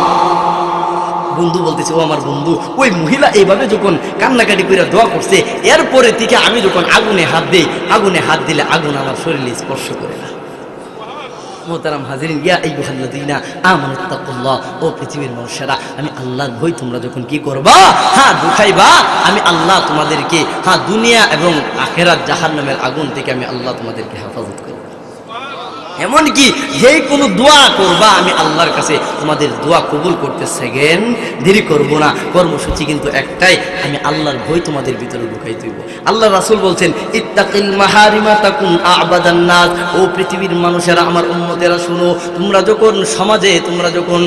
Speaker 1: বন্ধু বলতেছে, ও আমার বন্ধু, ওই মহিলা এইভাবে যখন কান্নাকাটি করে দোয়া করছে, এরপরে থেকে আমি যখন আগুনে হাত দিই, আগুনে হাত দিলে আগুন আমার শরীরে স্পর্শ করে না। মোহতারাম হাজিরিন, ইয়া আইয়ুহাল্লাযীনা আমানুত্তাকুল্লাহ, ও পৃথিবীর মানুষেরা, আমি আল্লাহর ভয় তোমরা যখন কি করবা, হ্যাঁ দুখাইবা, আমি আল্লাহ তোমাদেরকে দুনিয়া এবং আখিরাত জাহান্নামের আগুন থেকে আমি আল্লাহ তোমাদেরকে হেফাজত করব। এমনকি যে কোনো দোয়া করবা, আমি আল্লাহর কাছে তোমাদের দোয়া কবুল করতে সেকেন্ড দেরি করব না। কর্মসূচি কিন্তু একটাই, আমি আল্লাহর ভয় তোমাদের ভিতরে ঢুকাই দিব। আল্লাহ রাসূল বলছেন, ইত্তাকিল মাহারিমা তাকুন আবাদান নাস, ও পৃথিবীর মানুষেরা, আমার উম্মতেরা শুনো, তোমরা যখন সমাজে, তোমরা যখন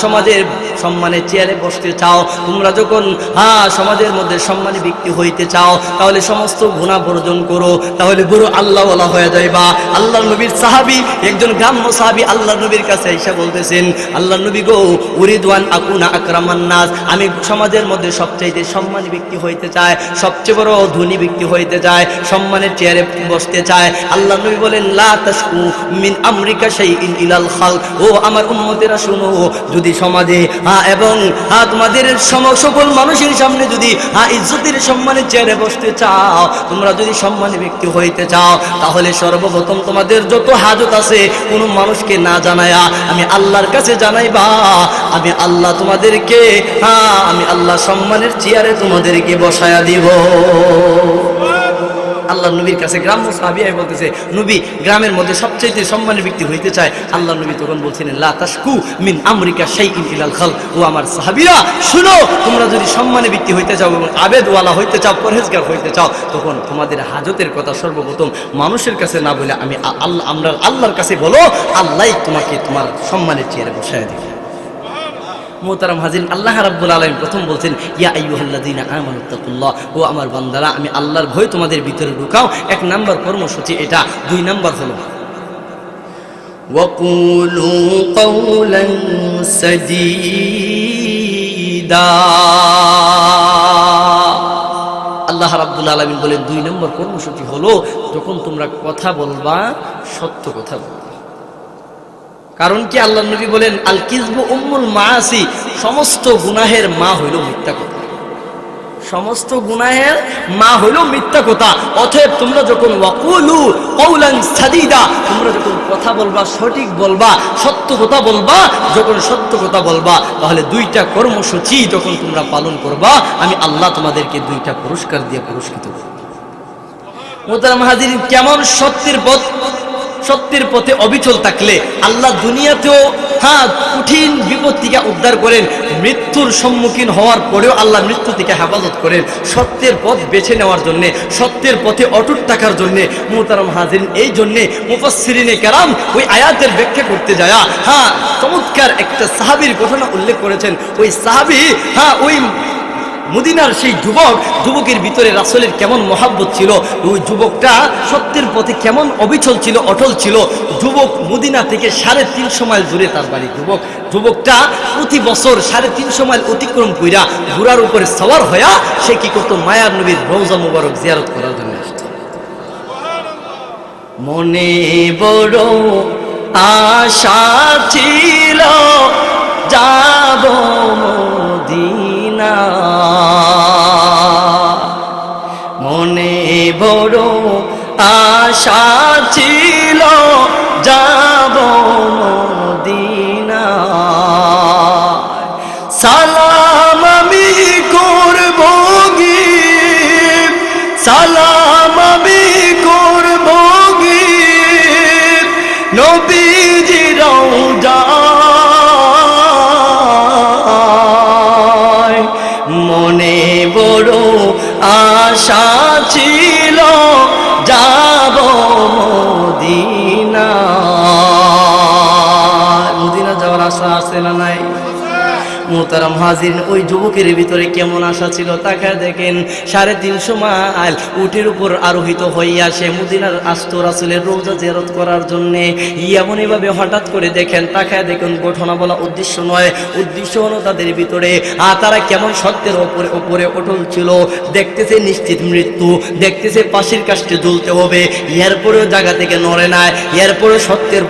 Speaker 1: সমাজের সম্মানের চেয়ারে বসতে চাও, তোমরা যখন সমাজের মধ্যে সম্মানী ব্যক্তি হইতে চাও, তাহলে সমস্ত গুনাহ বর্জন করো, তাহলে বড় আল্লাহওয়ালা হয়ে যাইবা। আল্লাহর নবীর সাহাবী, একজন গ্রাম্য সাহাবী আল্লাহর নবীর কাছে এসে বলতেছেন, আল্লাহর নবী গো, উরিদওয়ান আকুনা আকরামান নাস, আমি সমাজের মধ্যে সবচেয়ে সম্মানী ব্যক্তি হইতে চাই, সবচেয়ে বড় ধনী ব্যক্তি হইতে চাই, সম্মানের চেয়ারে বসতে চাই। আল্লাহর নবী বলেন, লা তাশকু মিন আমরিকা শাইইন ইলাল খালক, ও আমার উম্মতেরা শুনো, যদি সমাজে এবং তোমাদের সকল মানুষের সামনে যদি ইজ্জতের সম্মানের চেয়ারে বসতে চাও, তোমরা যদি সম্মানী ব্যক্তি হইতে চাও, তাহলে সর্বপ্রথম তোমাদের যত হাজত আছে কোনো মানুষকে না জানায়া আমি আল্লাহর কাছে জানাইবা। আমি আল্লাহ তোমাদেরকে আমি আল্লাহ সম্মানের চেয়ারে তোমাদেরকে বসায়া দিব। আল্লাহ নবীর কাছে গ্রাম্য সাহাবী বলতেছে, নবী গ্রামের মধ্যে সবচেয়ে সম্মানের ব্যক্তি হইতে চায়। আল্লাহ নবী তখন বলছিলেন, লা তাশকু মিন আমরিকা শাইইন ইলাল খালক, ও আমার সাহাবীরা শুনো, তোমরা যদি সম্মানের ব্যক্তি হইতে চাও এবং আবেদওয়ালা হইতে চাও, পরহেজগার হইতে চাও, তখন তোমাদের হাজতের কথা সর্বপ্রথম মানুষের কাছে না বলে আমি আল্লাহর কাছে বলো, আল্লাহই তোমাকে তোমার সম্মানের চেয়ারে বসায় দিবে। মোহতারাম হাজির, আল্লাহ রাব্বুল আলামিন প্রথম বলছেন, ইয়া আইয়ুহাল্লাযীনা আমানুত্তাকুল্লাহ, ও আমার বান্দারা, আমি আল্লাহর ভয় তোমাদের ভিতরে ঢুকাও। এক নাম্বার কর্মসূচি এটা। দুই নাম্বার হলো ওয়াকুলু কাওলান সাদীদা। আল্লাহ রাব্বুল আলামিন বলেন, দুই নম্বর কর্মসূচি হলো, যখন তোমরা কথা বলবা, সত্য কথা বলবা। কারণ কি, আল্লাহ নবী বলেন, আল কিযবু উম্মুল মাআসি, সমস্ত গুনাহের মা হইল মিথ্যা কথা। সমস্ত গুনাহের মা হইল মিথ্যা কথা। অতএব তোমরা যখন ওয়াকুলু কাওলান সাদীদা, তোমরা যখন কথা বলবা, সঠিক বলবা, সত্য কথা বলবা, যখন সত্য কথা বলবা, তাহলে দুইটা কর্মসূচি যখন তোমরা পালন করবা, আমি আল্লাহ তোমাদেরকে দুইটা পুরস্কার দিয়ে পুরস্কৃত করব। মুহতারাম হাজিরিন, কেমন সত্যের পথে অবিচল থাকলে আল্লাহ দুনিয়াতেও কঠিন বিপদ থেকে উদ্ধার করেন, মৃত্যুর সম্মুখীন হওয়ার পরেও আল্লাহ মৃত্যু থেকে হেফাজত করেন, সত্যের পথ বেছে নেওয়ার জন্য, সত্যের পথে অটুট থাকার জন্য। মুহতারাম হাজিরিন, এই জন্যে মুফাসসিরিনে কেরাম ওই আয়াতের ব্যাখ্যা করতে যায় চমৎকার একটা সাহাবীর ঘটনা উল্লেখ করেছেন। ওই সাহাবী ওই মদিনার সেই যুবকের ভিতরে রাসূলের কেমন মহাব্বত ছিল, ওই যুবকটা সত্যের পথে কেমন অবিচল ছিল, অটল ছিল। যুবক মদিনা থেকে 350 মাইল দূরে তার বাড়ি। যুবকটা প্রতি বছর 350 মাইল অতিক্রম কইরা ঘোড়ার উপরে সওয়ার হইয়া সে কি করতো, মায়ার নবীর রওজা মুবারক জিয়ারত করার জন্য আসতো। মনে বড় আশা ছিল যাব মদিনা, মনে বড় আশা ছিল যাব মদিনা, সালাম আমি করব গিয়ে, সালাম আমি করব গিয়ে নবীজি রওজা, মনে বড় আশা ছিল যাব মদিনা। মদিনা যাওয়ার আশা আছে না নাই? মুহতারাম হাজির, ওই যুবকের ভিতরে কেমন আশা ছিল তাকায় দেখেন। 350 মাইল উটের উপর আরোহিত হইয়া সে মদিনার আসতো রাসূলের রওজা জিয়ারত করার জন্য। এমনই ভাবে হঠাৎ করে দেখেন, তাকায় দেখুন, ঘটনা বলা উদ্দেশ্য নয়, উদ্দেশ্য হলো তাদের ভিতরে তারা কেমন সত্যের উপরে অটল ছিল। দেখতেছে নিশ্চিত মৃত্যু, দেখতেছে পাশের কাছে ঝুলতে হবে, এরপরেও জায়গা থেকে নড়ে নাই, এরপরে সত্যের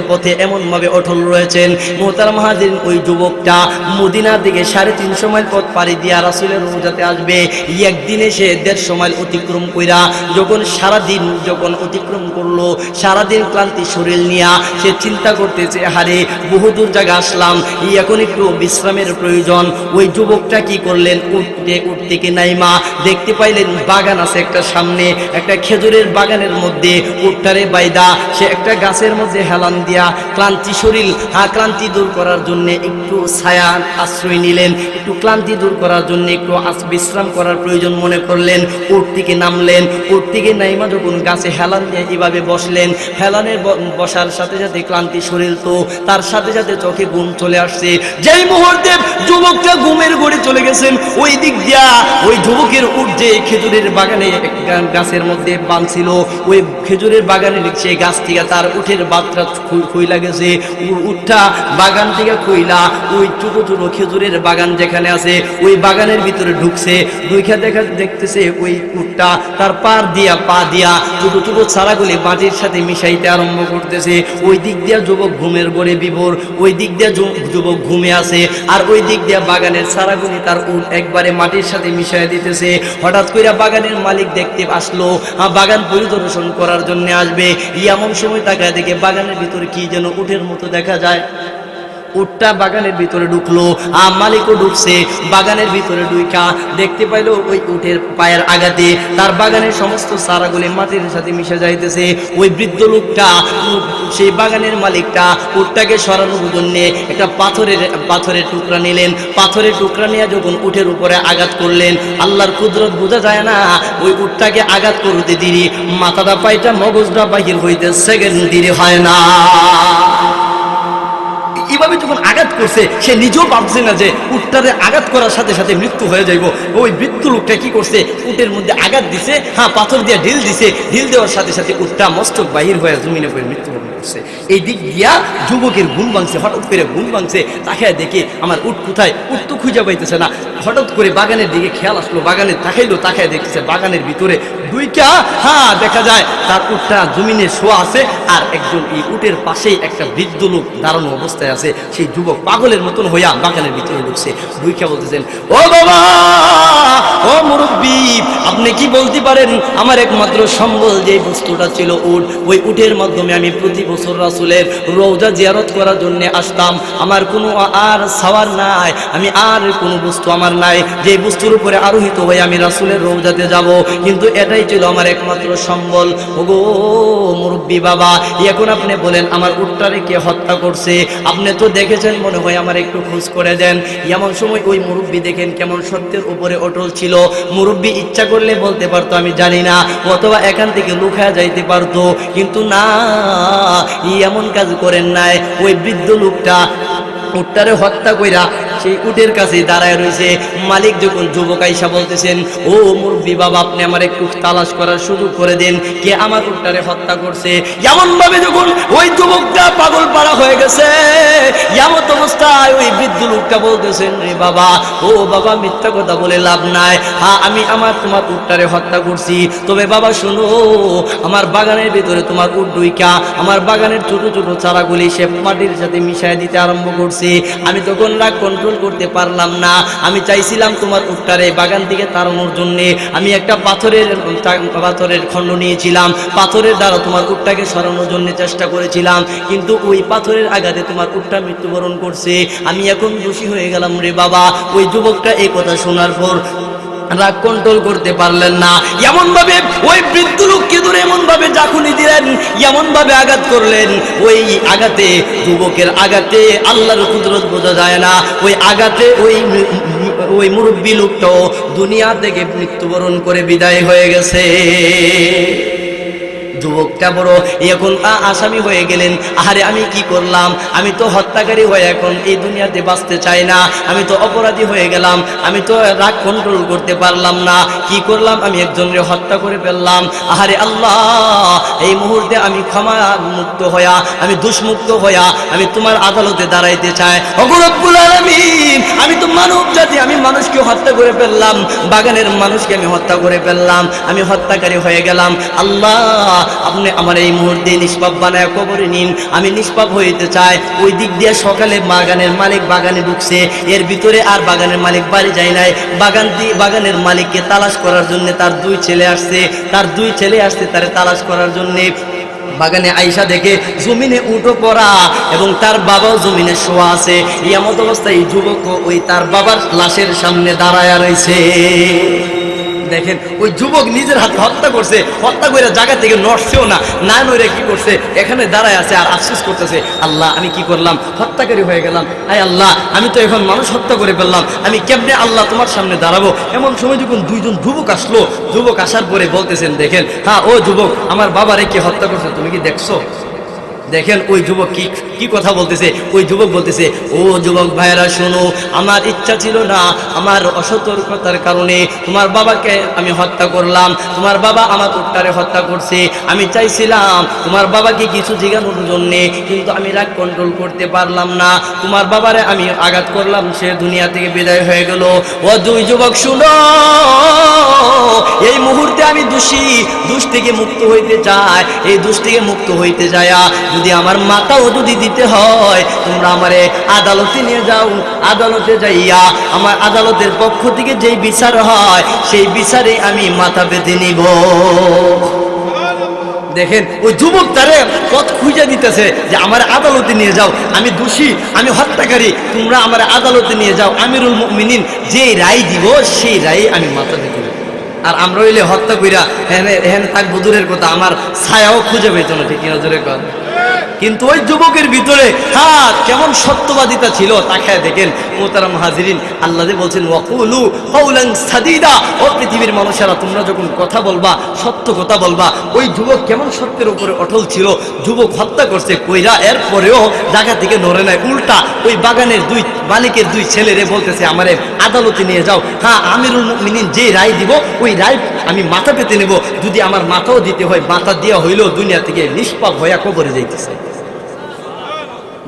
Speaker 1: পথে এমন ভাবে অটল রয়েছেন। মুহতারাম হাজির, ওই যুবকটা মদিনার দিকে 350 মাইল পথ পাড়ি দিয়া রাসূলের রওজাতে আসবে। একদিনে সে 150 মাইল অতিক্রম কইরা যখন সারাদিন অতিক্রম করলো, সারাদিন ক্লান্তি শরীর নিয়া সে চিন্তা করতেছে, হারে বহুদূর জায়গা আসলাম, এখন একটু বিশ্রামের প্রয়োজন। ওই যুবকটা কি করলেন, উঠ থেকে নাইমা দেখতে পাইলেন বাগান আছে একটা সামনে, একটা খেজুরের বাগানের মধ্যে উঠটারে বাইদা সে একটা গাছের মধ্যে হেলান দিয়া ক্লান্তি শরীর ক্লান্তি দূর করার জন্য একটু ছায়া আশ্রয় নিলেন, একটু ক্লান্তি দূর করার জন্য একটু বিশ্রাম করার প্রয়োজন মনে করলেন। উঠ থেকে নামলেন, উঠ থেকে নাইমা যখন গাছে হেলান দিয়ে এভাবে বসলেন, হেলানের বসার সাথে সাথে ক্লান্তি শরীর তো তার সাথে সাথে চোখে ঘুম চলে আসছে। যেই মুহূর্তে যুবকটা ঘুমের ঘরে চলে গেছেন, ওই দিক দিয়া ওই যুবকের উঠ যে খেজুরের বাগানে গাছের মধ্যে বাঁধছিল, ওই খেজুরের বাগানে সে গাছ থেকে তার উঠের বাতটা খুইলা গেছে। উঠটা বাগান থেকে খুইলা ওই ছোট ছোট খেজুরের বাগান যেখানে আছে ওই বাগানের ভিতরে ঢুকছে। দেখতেছে ওই উঠটা তার পা দিয়া ছোট ছোট চারাগুলি মাটির সাথে মিশাইতে আরম্ভ করতেছে। ওই দিক দিয়া যুবক ঘুমের ঘরে বিভোর, ওই দিক দিয়া যুবক ঘুমে আছে, আর ওই দিক দিয়া বাগানের চারাগুলি তার উঠ একবারে মাটির সাথে মিশাই দিতেছে। হঠাৎ করে বাগানের মালিক দেখতে আসলো, বাগান পরিদর্শন করার জন্য আসবে। এমন সময় তাকায় দেখে বাগানের ভিতরে কি যেন উটের মতো দেখা যায়। উটটা বাগানের ভিতরে ঢুকলো, মালিকও ঢুকছে। বাগানের ভিতরে ঢুইকা দেখতে পাইলো ওই উটের পায়ের আঘাতে তার বাগানের সমস্ত চারাগুলি মাটির সাথে মিশে যাইতেছে। ওই বৃদ্ধ লোকটা, সেই বাগানের মালিকটা উটটাকে সরানোর জন্য একটা পাথরের টুকরা নিলেন। পাথরের টুকরা নিয়ে যখন উটের উপরে আঘাত করলেন, আল্লাহর কুদরত বোঝা যায় না, ওই উটটাকে আঘাত করতে দেরি, মাথাটা পাইটা মগজটা বাহির হইতে সেকেন্ড দেরি হয় না। এইভাবে যখন আঘাত করছে, সে নিজেও ভাবছে না যে উটটারে আঘাত করার সাথে সাথে মৃত্যু হয়ে যাইব। ওই মৃত্যু লোকটা কি করছে, উটের মধ্যে আঘাত দিছে, পাথর দিয়ে ঢিল দিছে, ঢিল দেওয়ার সাথে সাথে উটটা মস্তক বাহির হয়ে জমিনে পড়ে মৃত্যুবরণ করছে। এই দিক দিয়া যুবকের ঘুম ভাঙছে, হঠাৎ করে ঘুম ভাঙছে, তাকায় দেখে আমার উট কোথায়, উট তো খুঁজে পাইতেছে না। হঠাৎ করে বাগানের দিকে খেয়াল আসলো, বাগানে তাকায় দেখতেছে বাগানের ভিতরে দুইটা দেখা যায় তার উটটা জমিনে শোয়া আছে, আর একজন এই উটের পাশেই একটা বৃদ্ধ লোক দাঁড়ানো অবস্থায় আছে। সেই যুবক পাগলের মতন হইয়া বাগানের ভিতরে ঢুকছে। দুইটা বলতেছেন, ও বাবা, ও মুরব্বী, আপনি কি বলতে পারেন আমার একমাত্র সম্বল যে বস্তুটা ছিল উট, ওই উটের মাধ্যমে আমি প্রতি বছর রাসূলের রওজা জিয়ারত করার জন্য আসতাম। আমার কোনো আর সাওয়ার নাই, আমি আর কোনো বস্তু আমার নাই যে বস্তুর উপরে আরোহিত হয়ে আমি রাসূলের রওজাতে যাব, কিন্তু এটাই ছিল আমার একমাত্র সম্বল। ওগো মুরব্বী বাবা, এখন আপনি বলেন আমার উটটারে কে হত্যা করছে? আপনি তো দেখেছেন, মনে হয় আমার একটু খোঁজ করে দেন। এমন সময় ওই মুরব্বী দেখেন কেমন সত্যের উপরে অটল ছিল। মুরব্বী ইচ্ছা করলে বলতে পারতো আমি জানি না, অথবা এখান থেকে লুকায়া যাইতে পারতো, কিন্তু না, এমন কাজ করেন নাই। ওই বৃদ্ধ লোকটা উটটারে হত্যা কইরা সেই উটের কাছে দাঁড়ায় রয়েছে। মালিক যখন যুবক আইসা বলতেছেন, ও মুরব্বী বাবা, আপনি আমার একটু তালাশ করার সুযোগ করে দেন, কে আমার উটটারে হত্যা করছে। এমন ভাবে যখন ওই যুবকটা পাগল পাড়া হয়ে গেছে, এমন অবস্থায় ওই বৃদ্ধ লোকটা বলতেছেন, রে বাবা, ও বাবা, মিথ্যা কথা বলে লাভ নাই, আমি তোমার উটটারে হত্যা করছি। তবে বাবা শোনো, আমার বাগানের ভিতরে তোমার উট ডুইকা আমার বাগানের ছোট ছোট চারাগুলি সে মাটির সাথে মিশাই দিতে আরম্ভ করছে। আমি তখন রাগ কন্ট্রোল করতে পারলাম না, আমি চাইছিলাম তোমার উটটারে বাগান থেকে তাড়ানোর জন্য আমি একটা পাথরের খণ্ড নিয়েছিলাম, পাথরের দ্বারা তোমার উটটাকে সরানোর জন্য চেষ্টা করেছিলাম, কিন্তু ওই পাথরের আঘাতে তোমার উটটা মৃত্যুবরণ করছে। আমি এখন দোষী হয়ে গেলাম রে বাবা। ওই যুবকটা এই কথা শোনার পর রাগ কন্ট্রোল করতে পারলেন না, এমন ভাবে ওই বৃদ্ধ লোককে ধরে এমন ভাবে জাকুনি দিলেন, এমন ভাবে আঘাত করলেন। ওই আঘাতে, যুবকের আঘাতে আল্লাহর কুদরত বোঝা যায় না। ওই আঘাতে ওই মুরব্বী লোকটাও দুনিয়া থেকে মৃত্যুবরণ করে বিদায় হয়ে গেছে। যুবকটা বড় এখন আসামি হয়ে গেলেন। আহারে আমি কি করলাম, আমি তো হত্যাকারী হয়ে এখন এই দুনিয়াতে বাঁচতে চাই না, আমি তো অপরাধী হয়ে গেলাম, আমি তো রাগ কন্ট্রোল করতে পারলাম না, কি করলাম, আমি একজনকে হত্যা করে ফেললাম। আহারে আল্লাহ, এই মুহূর্তে আমি ক্ষমা মুক্ত হইয়া, আমি দুষ্মুক্ত হইয়া আমি তোমার আদালতে দাঁড়াইতে চাই। ওগো রব্বুল আলামিন, আমি তো মানব জাতি, আমি মানুষকে হত্যা করে ফেললাম, বাগানের মানুষকে আমি হত্যা করে ফেললাম, আমি হত্যাকারী হয়ে গেলাম। আল্লাহ, আপনি আমার এই মুহূর্তে নিষ্পাপ বানায় কবরে নিন, আমি নিষ্পাপ হইতে চাই। ওই দিক দিয়ে সকালে বাগানের মালিক বাগানে ঢুকছে, এর ভিতরে আর বাগানের মালিক বাড়ি যায় নাই। বাগানের মালিককে তালাশ করার জন্য তার দুই ছেলে আসছে, তারে তালাশ করার জন্য। বাগানে আইসা দেখে জমিনে উঠো পড়া এবং তার বাবাও জমিনে শোয়া আছে। এমত অবস্থায় এই যুবক ওই তার বাবার লাশের সামনে দাঁড়ায়া রয়েছে। দেখেন, ওই যুবক নিজের হাতে হত্যা করছে, হত্যা করে জায়গা থেকে নড়ছেও না, না নড়ে কি করছে, এখানে দাঁড়ায় আছে আর আফসোস করতেছে, আল্লাহ আমি কি করলাম, হত্যাকারী হয়ে গেলাম। আয় আল্লাহ, আমি তো এখন মানুষ হত্যা করে ফেললাম, আমি কেমনে আল্লাহ তোমার সামনে দাঁড়াবো। এমন সময় যখন দুইজন যুবক আসলো, যুবক আসার পরে বলতেছেন, দেখেন, হ্যাঁ ও যুবক, আমার বাবারে কি হত্যা করছে তুমি কি দেখছো? দেখেন ওই যুবক কি কথা বলতেছে। ওই যুবক বলতেছে, ও যুবক ভাইয়েরা শোনো, আমার ইচ্ছা ছিল না, আমার অসতর্কতার কারণে তোমার বাবাকে আমি হত্যা করলাম, তোমার বাবা আমার উট্টারে হত্যা করছে। আমি চাইছিলাম তোমার বাবাকে কিছু জিজ্ঞানোর জন্যে, কিন্তু আমি রাগ কন্ট্রোল করতে পারলাম না, তোমার বাবারে আমি আঘাত করলাম, সে দুনিয়া থেকে বিদায় হয়ে গেল। ও দুই যুবক শুনো, এই মুহূর্তে আমি দোষ থেকে মুক্ত হইতে চাই। এই দোষ থেকে মুক্ত হইতে যায় যদি আমার মাথাও যদি দিতে হয়, তোমরা আমারে আদালতে নিয়ে যাও, আদালতে যাইয়া আমার আদালতের পক্ষ থেকে যেই বিচার হয় সেই বিচারে আমি মাথা পেতে নিব। দেখেন ওই যুবক তারে পথ খুঁজে দিতেছে যে আমার আদালতে নিয়ে যাও, আমি দোষী, আমি হত্যাকারী, তোমরা আমার আদালতে নিয়ে যাও, আমিরুল মুমিনিন যে রায় দিব সেই রায়ে আমি মাথা দিতে। আর আমরা হইলে হত্যা কইরা হ্যাঁ থাকবো দূরের কথা, আমার ছায়াও খুঁজে পেত না, ঠিক কিনা জোরে কর। কিন্তু ওই যুবকের ভিতরে কেমন সত্যবাদিতা ছিল, তাকায় দেখেন মোহতারাম হাজিরিন। আল্লাহ বলছেন, ওয়াকুলু কাউলান সাদীদা, ও পৃথিবীর মানুষেরা তোমরা যখন কথা বলবা সত্য কথা বলবা। ওই যুবক কেমন সত্যের উপরে অটল ছিল। যুবক হত্যা করছে কইরা, এর পরেও জায়গা থেকে নড়ে নাই, উল্টা ওই বাগানের মালিকের দুই ছেলেরে বলতেছে আমারে আদালতে নিয়ে যাও, আমিরুল মুমিনিন যে রায় দিব ওই রায় আমি মাথা পেতে নেব, যদি আমার মাথাও দিতে হয় মাথা দেওয়া হইলেও দুনিয়া থেকে নিষ্পাপ হইয়া কবরে যাইতেছে।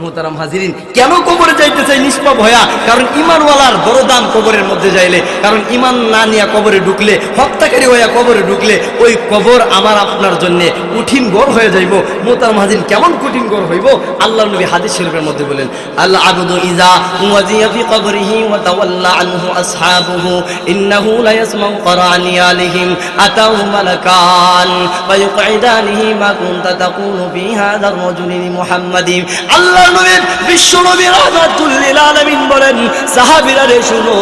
Speaker 1: মোহতারাম হাজিরিন, কেন কবরে যাইতে চাই নিষ্পাপ হইয়া? কারণ ইমানওয়ালার বড় দাম কবরের মধ্যে যাইলে। কারণ ইমান না নিয়ে কবরে ঢুকলে, হত্যাকারী হইয়া কবরে ঢুকলে ওই কবর আমার আপনার জন্য কঠিন গড় হয়ে যাইব। মোহতারাম হাজিরিন, কেমন কঠিন গড় হইব? আল্লাহর নবী হাদিস শরীফের মধ্যে বলেন, আল্লাহ আবদু ইজা ওয়াজিয়া ফি কবরিহি ওয়া তাওয়াল্লা আনহু আসহাবুহু ইন্নাহু লা ইয়াসমাউ করানি আলাইহিম আতাউ মালাকান ফায়ুকঈদানিহি মা কুনতা তাকুলু ফি হাযার রাজুলি মুহাম্মাদিন। আল্লাহ নবীর বিশ্ব নবী রাহমাতুল লিল আলামিন বলেন, সাহাবীরা রে শুনো,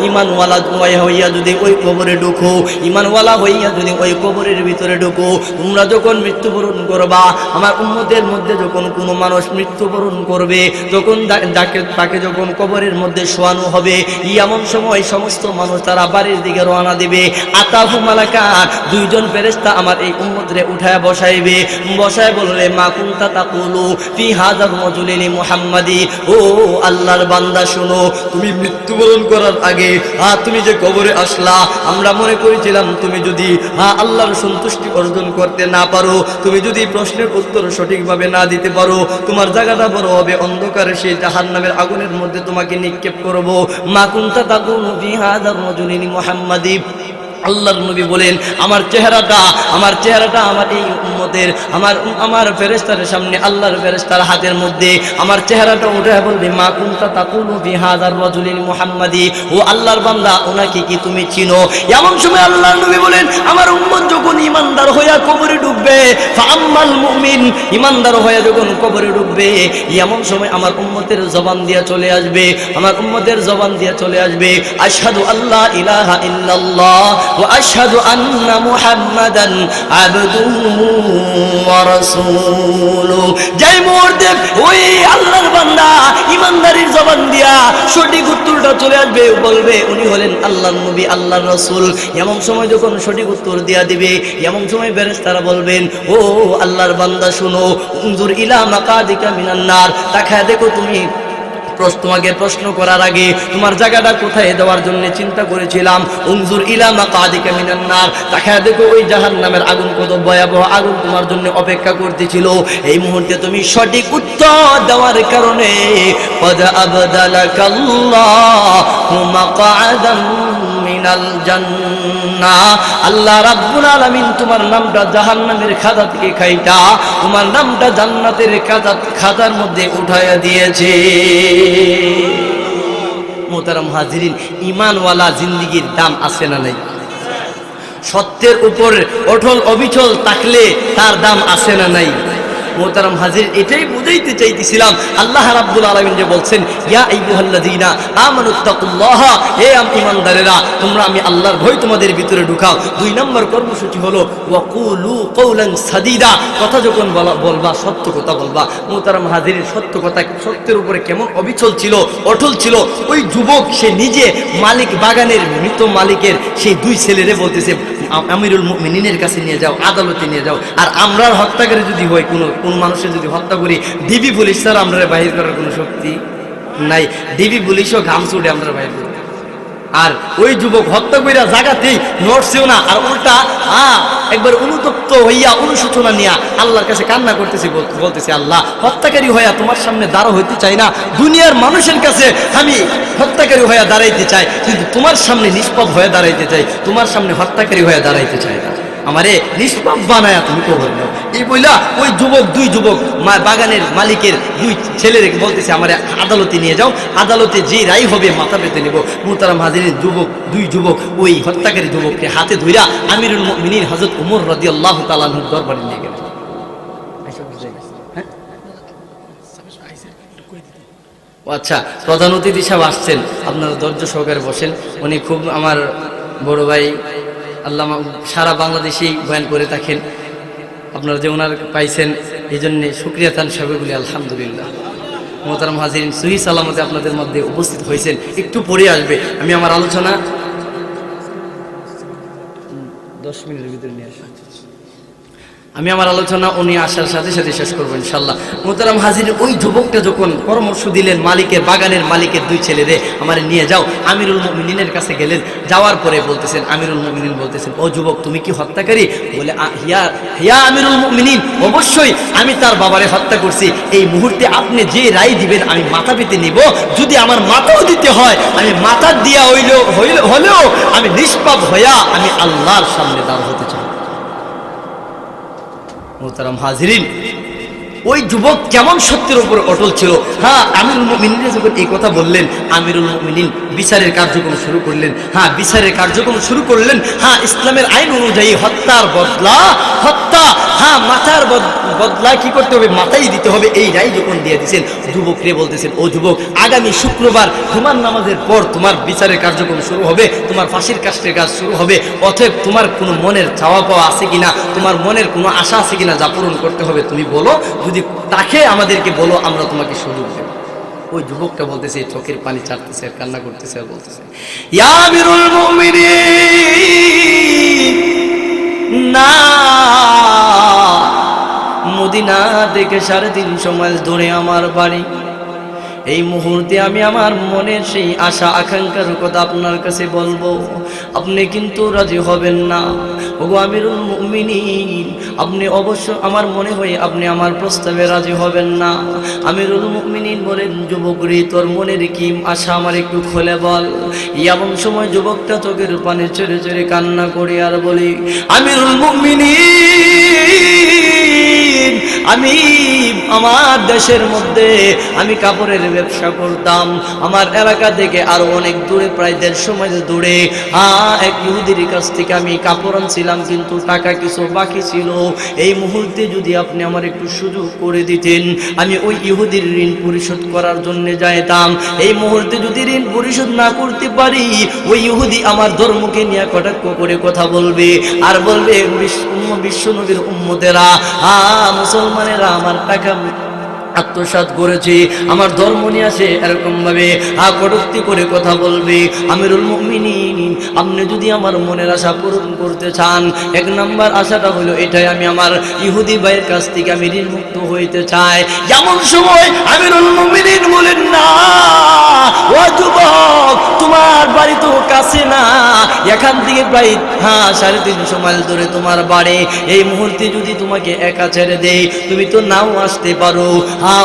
Speaker 1: ঈমানওয়ালা হইয়া যদি ওই কবরে ঢুকো, ঈমানওয়ালা হইয়া যদি ওই কবরের ভিতরে ঢুকো, তোমরা যখন মৃত্যুবরণ করবা, আমার উম্মতের মধ্যে যখন কোনো মানুষ মৃত্যুবরণ করবে, তখন তাকে যখন কবরের মধ্যে শোয়ানো হবে, এমন সময় সমস্ত মানুষ তারা বাড়ির দিকে রওনা দিবে। আতাহু মালাকান, দুইজন ফেরেশতা আমার এই উম্মতরে উঠায় বসাইবে, বসায় বললে, মা কুনতা তাকুলু ফি হাযার রাজুলি মুহাম্মাদি, ও আল্লাহর বান্দা শুনো, তুমি মৃত্যুবরণ করার আগে তুমি যে কবরে আসলা, আমরা মনে করেছিলাম তুমি যদি আল্লাহর সন্তুষ্টি অর্জন করতে না পারো, তুমি যদি প্রশ্নের উত্তর সঠিকভাবে না দিতে পারো, তোমার জায়গাটা বড় হবে অন্ধকারে, সেই জাহান্নামের আগুনের মধ্যে তোমাকে নিক্ষেপ করব। মা কুনতা তাকুলু ফি হাযার রাজুলি মুহাম্মাদি। আল্লাহর নবী বলেন, আমার চেহারাটা আমার এই উম্মতের, আমার ফেরেশতাদের সামনে, আল্লাহর ফেরেশতার হাতের মধ্যে আমার চেহারাটা উঠে বলবে, মা কুনতা তাকুলু ফি হাযার রাজুলি মুহাম্মাদি, ও আল্লাহর বান্দা, ওনাকে কি তুমি চিনো? এমন সময় আল্লাহর নবী বলেন, আমার উম্মত যখন ঈমানদার হইয়া কবরে ঢুকবে, ফাআম্মাল মুমিন, ঈমানদার হইয়া যখন কবরে ঢুকবে, এমন সময় আমার উম্মতের জবান দিয়া চলে আসবে, আশহাদু আল্লা ইলাহা ইল্লাল্লাহ ওয়া আশহাদু আন্না মুহাম্মাদান আবদুহু ওয়া রাসূলুহু। যেই মুহূর্তে ওই আল্লাহর বান্দা ঈমানদারির জবান দিয়া সঠিক উত্তরটা চলে আসবে, বলবে উনি হলেন আল্লাহর নবী, আল্লাহর রাসূল। এমন সময় যখন সঠিক উত্তর দিয়া দিবে, এমন সময় ফেরেশতারা বলবেন, ও আল্লাহর বান্দা শুনো, উনজুর ইলা মাকাদিকা মিনান নার, তাকায় দেখো তুমি তোমাকে প্রশ্ন করার আগে তোমার জায়গাটা কোথায় দেওয়ার জন্য চিন্তা করেছিলাম। উনজুর ইলা মাকাদিকা মিনান নার, তাকায় দেখো ওই জাহান্নামের আগুন কত ভয়াবহ আগুন তোমার জন্য অপেক্ষা করতেছিল। এই মুহূর্তে তুমি সঠিক উত্তর দেওয়ার কারণে কদ আবদালাকাল্লাহু মাকআদাম মিনাল জান্নাহ, আল্লাহ রাব্বুল আলামিন তোমার নামটা জাহান্নামের খাতা থেকে কাইটা তোমার নামটা জান্নাতের খাতার মধ্যে উঠায়া দিয়েছে। মোহতারাম হাজিরিন, ঈমানওয়ালা জিন্দেগীর দাম আছে না নাই? সত্যের উপর অটল অবিচল থাকলে তার দাম আছে না নাই? মোহতারাম হাজির, এটাই বুঝাইতে চাইতেছিলাম। আল্লাহ রাব্বুল আলামিন যে বলছেন, ইয়া আইয়ুহাল্লাযীনা আমানুত্তাকুল্লাহা, হে ঈমানদারেরা তোমরা আমি আল্লাহর ভয় তোমাদের ভিতরে ঢুকাও। 2 নম্বর কর্মসূচি হলো ওয়াকুলু কওলান সাদীদা, কথা যখন বলবা সত্য কথা বলবা। মোহতারাম হাজির, সত্য কথা, সত্যের উপরে কেমন অবিচল ছিল, অটল ছিল। ওই যুবক সে নিজে মালিক, বাগানের মৃত মালিকের সেই 2 ছেলেরে বলতেছে আমিরুল মুমিনিনের কাছে নিয়ে যাও, আদালতে নিয়ে যাও। আর আমরা হত্যাকারী যদি হয়, কোন মানুষের যদি হত্যা করি, ডিবি পুলিশ স্যার আমরা বাহির করার কোনো শক্তি নাই। ডিবি পুলিশও ঘাম ছুটে আমরা বাহির করি। আর ওই যুবক হত্যা কইরা জায়গাতেই নড়ছেও না, আর উল্টা একবার অনুতপ্ত হইয়া অনুশোচনা নিয়া আল্লাহর কাছে কান্না করতেছি, বলতেছি আল্লাহ, হত্যাকারী হইয়া তোমার সামনে দাঁড়া হইতে চাই না, দুনিয়ার মানুষের কাছে আমি হত্যাকারী হইয়া দাঁড়াইতে চাই, কিন্তু তোমার সামনে নিষ্পাপ হয়ে দাঁড়াইতে চাই, তোমার সামনে হত্যাকারী হয়ে দাঁড়াইতে চাই না, আমারে নিষ্পাপ বানায়া তুমি কবর দাও। এই বইলা ওই যুবক, 2 যুবক বাগানের মালিকের 2 ছেলের বলতেছে আমারে আদালতে নিয়ে যাও, আদালতে যে রায় হবে মাথা পেতে নেব। মুহতারাম হাজিরিন, 2 যুবক ওই হত্যাকারী যুবককে হাতে ধইরা আমিরুল মুমিনিন হযরত ওমর রাদিয়াল্লাহু তাআলা আনহুর দরবারে নিয়ে গেলেন। আচ্ছা, প্রধান অতিথি সাহেব আসছেন, আপনারা ধৈর্য সহকারে বসেন। উনি খুব আমার বড় ভাই, আল্লাহ সারা বাংলাদেশি বয়ান করে থাকেন। আপনারা যে ওনার পাইছেন এই জন্যে শুকরিয়া তান সবাই বলি আলহামদুলিল্লাহ। মোহতারাম হাজিরিন, সহি সালামতে আপনাদের মধ্যে উপস্থিত হয়েছেন। একটু পরে আসবে, আমি আমার আলোচনা 10 মিনিটের ভিতরে নিয়ে আসি। আমি আমার আলোচনা উনি আসার সাথে সাথে শেষ করবো ইনশাল্লাহ। মোহতারাম হাজির, ওই যুবকটা যখন পরামর্শ দিলেন মালিকের, বাগানের মালিকের 2 ছেলেরে আমার নিয়ে যাও, আমিরুল মুমিনিনের কাছে গেলেন। যাওয়ার পরে বলতেছেন, আমিরুল মুমিনিন বলতেছেন, ও যুবক তুমি কি হত্যাকারী? বলে হিয়া আমিরুল মুমিনিন, অবশ্যই আমি তার বাবারে হত্যা করছি। এই মুহূর্তে আপনি যে রায় দিবেন আমি মাথা পেতে নিব, যদি আমার মাথাও দিতে হয় আমি মাথা দিয়া হলেও আমি নিষ্পাপ হইয়া আমি আল্লাহর সামনে দাঁড় হতে চাই। মোহতারাম হাজিরিন, ওই যুবক কেমন সত্যের উপর অটল ছিল। আমিরুল মুমিনিন যখন এই কথা বললেন, আমিরুল মুমিনিন বিচারের কার্যক্রম শুরু করলেন। বিচারের কার্যক্রম শুরু করলেন। ইসলামের আইন অনুযায়ী হত্যার বদলা হত্যা, মাথার বদলা কি করতে হবে? মাথাই দিতে হবে। এই রায় যখন দিয়ে দিয়েছেন, যুবকরে বলতেছেন, ও যুবক, আগামী শুক্রবার তোমার নামাজের পর তোমার বিচারের কার্যক্রম শুরু হবে, তোমার ফাঁসির কাস্টের কাজ শুরু হবে। অতএব তোমার কোনো মনের চাওয়া পাওয়া আছে কিনা, তোমার মনের কোনো আশা আছে কিনা, যা পূরণ করতে হবে তুমি বলো, যদি তাকে আমাদেরকে বলো, আমরা তোমাকে সুযোগ দেব। ওই যুবকটা বলতেছে, চোখের পানি ছাড়তেছে, কান্না করতেছে, আর বলতেছে, ইয়া আমিরুল মুমিনিন, না, মদিনা থেকে 350 মাইল দূরে আমার বাড়ি। এই মুহূর্তে আমি আমার মনের সেই আশা আকাঙ্ক্ষার কথা আপনার কাছে বলবো, আপনি কিন্তু রাজি হবেন না। ওগো আমিরুল মুমিনিন, আপনি অবশ্য আমার মনে হয় আপনি আমার প্রস্তাবে রাজি হবেন না। আমিরুল মুমিনিন বলেন, যুবক রে, তোর মনের কি আশা আমার একটু খুলে বল। এমন সময় যুবকটা চোখের পানি ছেড়ে ছেড়ে কান্না করে আর বলি, আমিরুল মুমিনিন, আমি আমার দেশের মধ্যে আমি কাপড়ের ব্যবসা করতাম। আমার এলাকা থেকে আরো অনেক দূরে, প্রায় 150 মাইল দূরে এক ইহুদির কাছ থেকে আমি কাপড় আনছিলাম, কিন্তু টাকা কিছু বাকি ছিল। এই মুহূর্তে যদি আপনি আমার একটু সুযোগ করে দিতেন, আমি ওই ইহুদির ঋণ পরিশোধ করার জন্য যাইতাম। এই মুহূর্তে যদি ঋণ পরিশোধ না করতে পারি, ওই ইহুদি আমার ধর্মকে নিয়ে কটাক্ষ করে কথা বলবে, আর বলবে বিশ্ব নবীর উম্মতেরা, মুসলমানেরা আমার টাকা আত্মসাৎ করেছি, আমার ধর্ম নিয়ে আসে এরকম ভাবে কটূক্তি করে কথা বলবে। আমিরুল মুমিনিন, আপনি যদি আমার মনের আশা পূরণ করতে চান, এক নাম্বার আশাটা হলো এটাই, আমি আমার ইহুদি ভাইয়ের কাছ থেকে আমি ঋণ মুক্ত হইতে চাই। এমন সময় আমিরুল মুমিনিন বলেন, না ও যুবক, তোমার বাড়ি তো কাছে না, এখান থেকে প্রায় 350 মাইল দূরে তোমার বাড়ি। এই মুহূর্তে যদি তোমাকে একা ছেড়ে দেই, তুমি তো নাও আসতে পারো।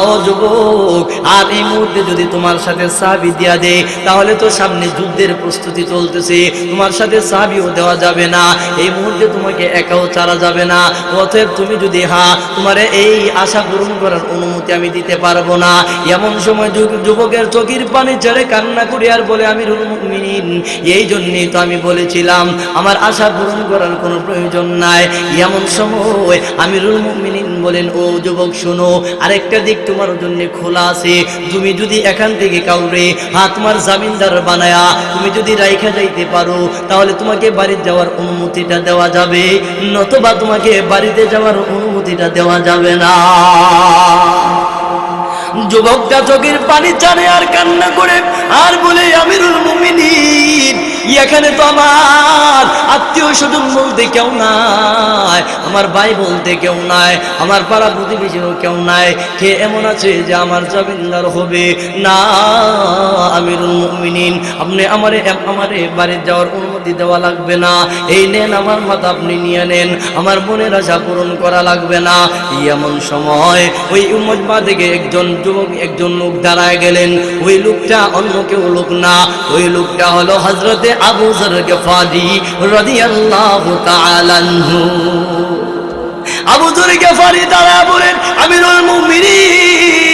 Speaker 1: ও যুবক, আর এই মুহূর্তে যদি তোমার সাথে সাহাবী দিয়া দেয়, তাহলে তো সামনে যুদ্ধের প্রস্তুতি চলতেছে, তোমার সাথে সাহাবীও দেওয়া যাবে না, এই মুহূর্তে তোমাকে একাও ছাড়া যাবে না। অতএব তুমি যদি তোমার এই আশা পূরণ করার অনুমতি আমি দিতে পারবো না। এমন সময় যুবকের চোখের পানি ছেড়ে কান্না করে আর বলে, আমিরুল মুমিনিন, এই জন্যই তো আমি বলেছিলাম আমার আশা পূরণ করার কোনো প্রয়োজন নাই। এমন সময় আমিরুল মুমিনিন বলেন, ও যুবক শোনো, আরেকটা দিক তোমার জন্য খোলা আছে। তুমি যদি এখান থেকে কাউরে তোমার জামিনদার বানায়া তুমি যদি রাইখা যাইতে পারো, তাহলে তোমাকে বাড়ি যাওয়ার অনুমতিটা দেওয়া যাবে, নতুবা তোমাকে বাড়িতে যাওয়ার অনুমতিটা দেওয়া যাবে না। যুবকটা চোখের পানি টানে আর কান্না করে আর বলে, আমিরুল মুমিনিন, এখানে তো আমার আত্মীয় স্বজন বলতে কেউ নাই, আমার ভাই বলতে কেউ নাই, আমার পাড়া প্রতিবেশীও কেউ নাই। কে এমন আছে যে আমার জামিনদার হবে? না আমিরুল মুমিনিন, আপনি আমারে বাড়ি যাওয়ার অনুমতি দেওয়া লাগবে না, এই নেন আমার মাথা আপনি নিয়ে নেন, আমার মনের আশা পূরণ করা লাগবে না। এমন সময় ওই মজমা থেকে একজন লোক দাঁড়ায় গেলেন। ওই লোকটা অন্য কেউ লোক না, ওই লোকটা হলো হযরতে আবু যর গফারি রাদিয়াল্লাহু তাআলা আনহু। আবু যর গফারি দাঁড়ায় বলেন, আমিরুল মুমিনিন,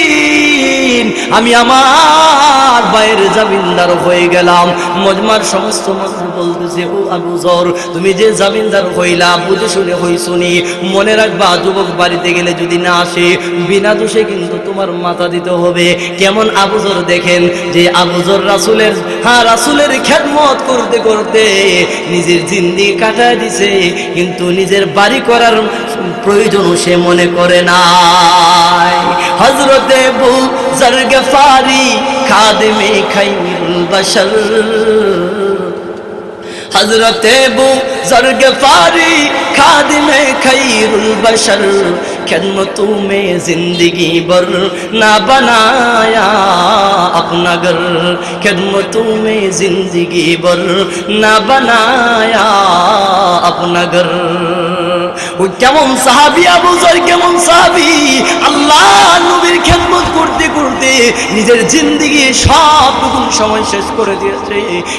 Speaker 1: আমি আমার ভাইয়ের জামিনদার হয়ে গেলাম। মজমার সমস্ত মানুষ বলতেছে, ও আবু যর, তুমি যে জামিনদার হইলা বুঝে শুনে হইছনি, মনে রাখবা যুবক বাড়িতে গেলে যদি না আসে, বিনা দোষে কিন্তু তোমার মাথা দিতে হবে। কেমন আবু যর দেখেন, যে আবু যর রাসূলের খেদমত করতে করতে নিজের জিন্দেগি কাটায় দিছে, কিন্তু নিজের বাড়ি করার প্রয়োজন সে মনে করে নাই। হযরতে আবু যর গফারি খাদেমে খায়রুল বাশর, হযরতে আবু যর গফারি খাদেমে খায়রুল বাশর, खिदमतों में जिंदगी भर ना बनाया अपना घर, खिदमतों में जिंदगी भर ना बनाया अपना घर। ও কেমন সাহাবী আবু যর, কেমন সাহাবী, আল্লাহ নবীর খেদমত করতে করতে নিজের জিন্দেগি সবটুকু সময় শেষ করে দিয়েছে,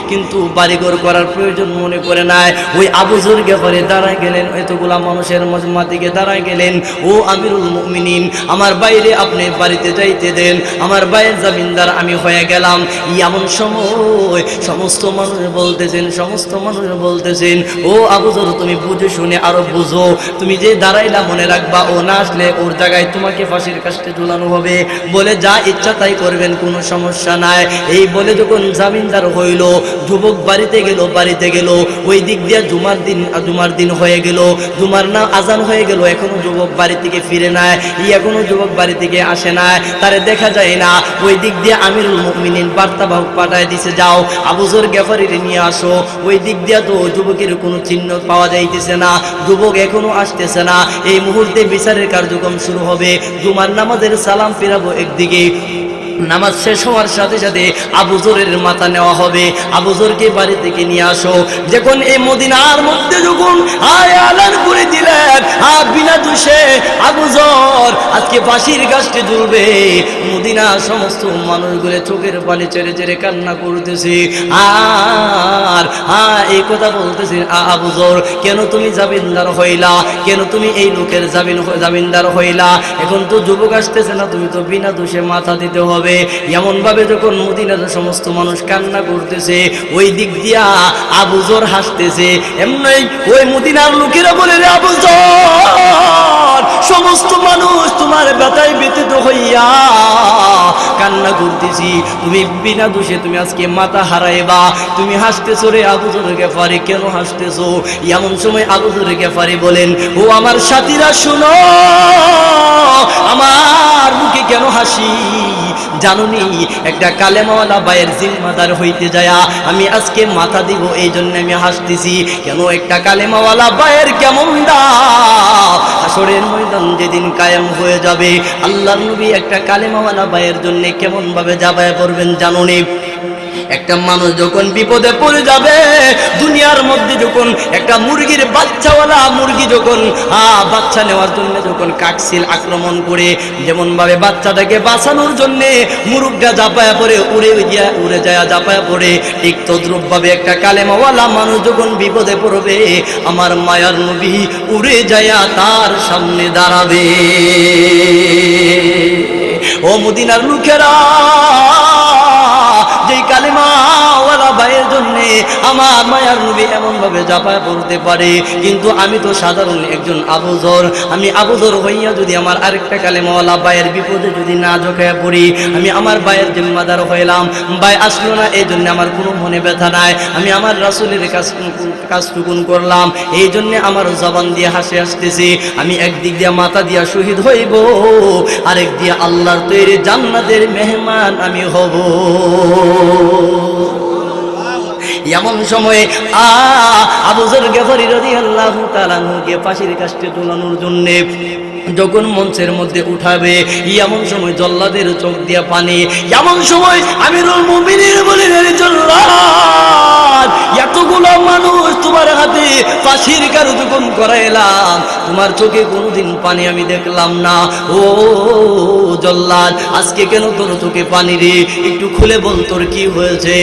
Speaker 1: কিন্তু বাড়িঘর করার প্রয়োজন মনে করে নাই। ওই আবু যর গফারি দাঁড়ায় গেলেন, এতগুলা মানুষের মজমা দিকে দাঁড়ায় গেলেন, ও আমিরুল মুমিনিন, আমার বাইরে আপনি বাড়িতে যাইতে দেন, আমার বাইরের জামিনদার আমি হয়ে গেলাম। এমন সময় সমস্ত মানুষ বলতেছেন, ও আবু যর, তুমি বুঝে শুনে আরো বুঝো, তুমি যে দাঁড়াইলা মনে রাখবা, ও না আসলে ওর জায়গায় তোমাকে ফাঁসির কাস্টে ঝুলানো হবে, বলে যা ইচ্ছা তাই করবেন, কোনো সমস্যা নাই। এই বলে যখন জামিনদার হইল, যুবক বাড়িতে গেল, ওই দিক দিয়ে জুমার দিন হয়ে গেল, জুমার না আজান হয়ে গেল, এখনো যুবক বাড়ি থেকে ফিরে নাই, এখনো যুবক বাড়ি থেকে আসে না, তারে দেখা যায় না। ওই দিক দিয়ে আমিরুল মুমিনিন বার্তাবাহক পাঠায় দিছে, যাও আবু যর গফারি নিয়ে আসো। ওই দিক দিয়ে তো যুবকের কোনো চিহ্ন পাওয়া যাইতেছে না, যুবক এখনো আসতেছে না। এই মুহূর্তে বিচারের কার্যক্রম শুরু হবে, জুমার নামাজের সালাম ফিরাবো একদিকে, নামাজ শেষ হওয়ার সাথে সাথে আবু যরের মাথা নেওয়া হবে। আবু যরকে বাড়ি থেকে নিয়ে আসো। যখন এই মদিনার মধ্যে যখন আয়ালান করে দিলেন, বিনা দোষে আবু যর আজকে ফাঁসির গাছটি ঝুলবে, মদিনার সমস্ত মানুষগুলো চোখের পানি ছেড়ে ছেড়ে কান্না করতেছে, আর এই কথা বলতেছে, আবু যর, কেন তুমি জামিনদার হইলা, কেন তুমি এই লোকের জামিনদার হইলা, এখন তো যুবক আসতেছে না, তুমি তো বিনা দোষে মাথা দিতে হবে। এমন ভাবে যখন মদিনার সমস্ত মানুষ কান্না করতেছে, ওই দিক দিয়া আবু যর হাসতেছে। এমনি ওই মদিনার লোকেরা বলে, রে আবু যর, সমস্ত মানুষ তোমার ব্যথায় ব্যথিত হইয়া কান্না করতেছি, তুমি বিনা দোষে তুমি আজকে মাথা হারাইবা, তুমি হাসতেছো রে আবু যর গফারি, কেন হাসতেছো? এমন সময় আবু যর গফারি বলেন, ও আমার সাথীরা শুনো, আমার মুখে কেন হাসি জানুনি? একটা কালেমাওয়ালা ভাইয়ের জিম্মাদার হইতে যায়া আমি আজকে মাথা দিব, এই জন্য আমি হাসতেছি। কেন একটা কালেমাওয়ালা ভাইয়ের কেমন দাম হাসরের ময়দান যেদিন কায়েম হয়ে যাবে, আল্লাহর নবী একটা কালেমাওয়ালা ভাইয়ের জন্য কেমন ভাবে জাবায় পড়বেন জানুনি? একটা মানুষ যখন বিপদে পড়ে যাবে, দুনিয়ার মধ্যে যখন একটা মুরগির বাচ্চাওয়ালা মুরগি যখন বাচ্চা নেওয়ার জন্য যখন কাকসিল আক্রমণ করে, যেমন ভাবে বাচ্চাটাকে বাঁচানোর জন্য মুরগটা জাপায়া পড়ে উড়ে যায় জাপায়া পড়ে, ঠিক তদ্রুপ ভাবে একটা কালেমাওয়ালা মানুষ যখন বিপদে পড়বে, আমার মায়ার নবী উড়ে যায়া তার সামনে দাঁড়াবে। ও মদিনার লোকেরা, যেই কালেমাওয়ালা ভাইয়ের জন্য আমার মায়ার নবী এমন ভাবে জাপায় পড়তে পারে, কিন্তু আমি তো সাধারণ একজন আবুজর, আমি আবুজর হইয়া যদি আমার আরেকটা কালেমাওয়ালা ভাইয়ের বিপদে যদি না ঝোঁকায় পড়ি, আমি আমার ভাইয়ের জিম্মাদার হইলাম, ভাই আসলো না এই জন্য আমার কোনো মনে ব্যথা নাই, আমি আমার রাসূলের কাজটুকুন করলাম, এই জন্য আমার জবান দিয়ে হাসি আসতেছি। আমি একদিক দিয়ে মাথা দিয়া শহীদ হইব, আরেক দিয়ে আল্লাহর তৈরি জান্নাতের মেহমান আমি হব। এমন সময়ে আবু যর গফারী রাদিয়াল্লাহু তাআলা আনহুকে ফাঁসির কাস্টে তোলানোর জন্য যখন মঞ্চের মধ্যে উঠাবে, এমন সময় জল্লাদের চোখ দিয়া পানি, এমন সময় আমিরুল মুমিনিন বলেন, জল্লাদ, এতগুলো মানুষ তোমার হাতে ফাঁসির কার্যক্রম করাইলাম, তোমার চোখে কোনোদিন পানি আমি দেখলাম না। ও জল্লাদ, আজকে কেন তোর চোখে পানি রে? একটু খুলে বল তোর কি হয়েছে?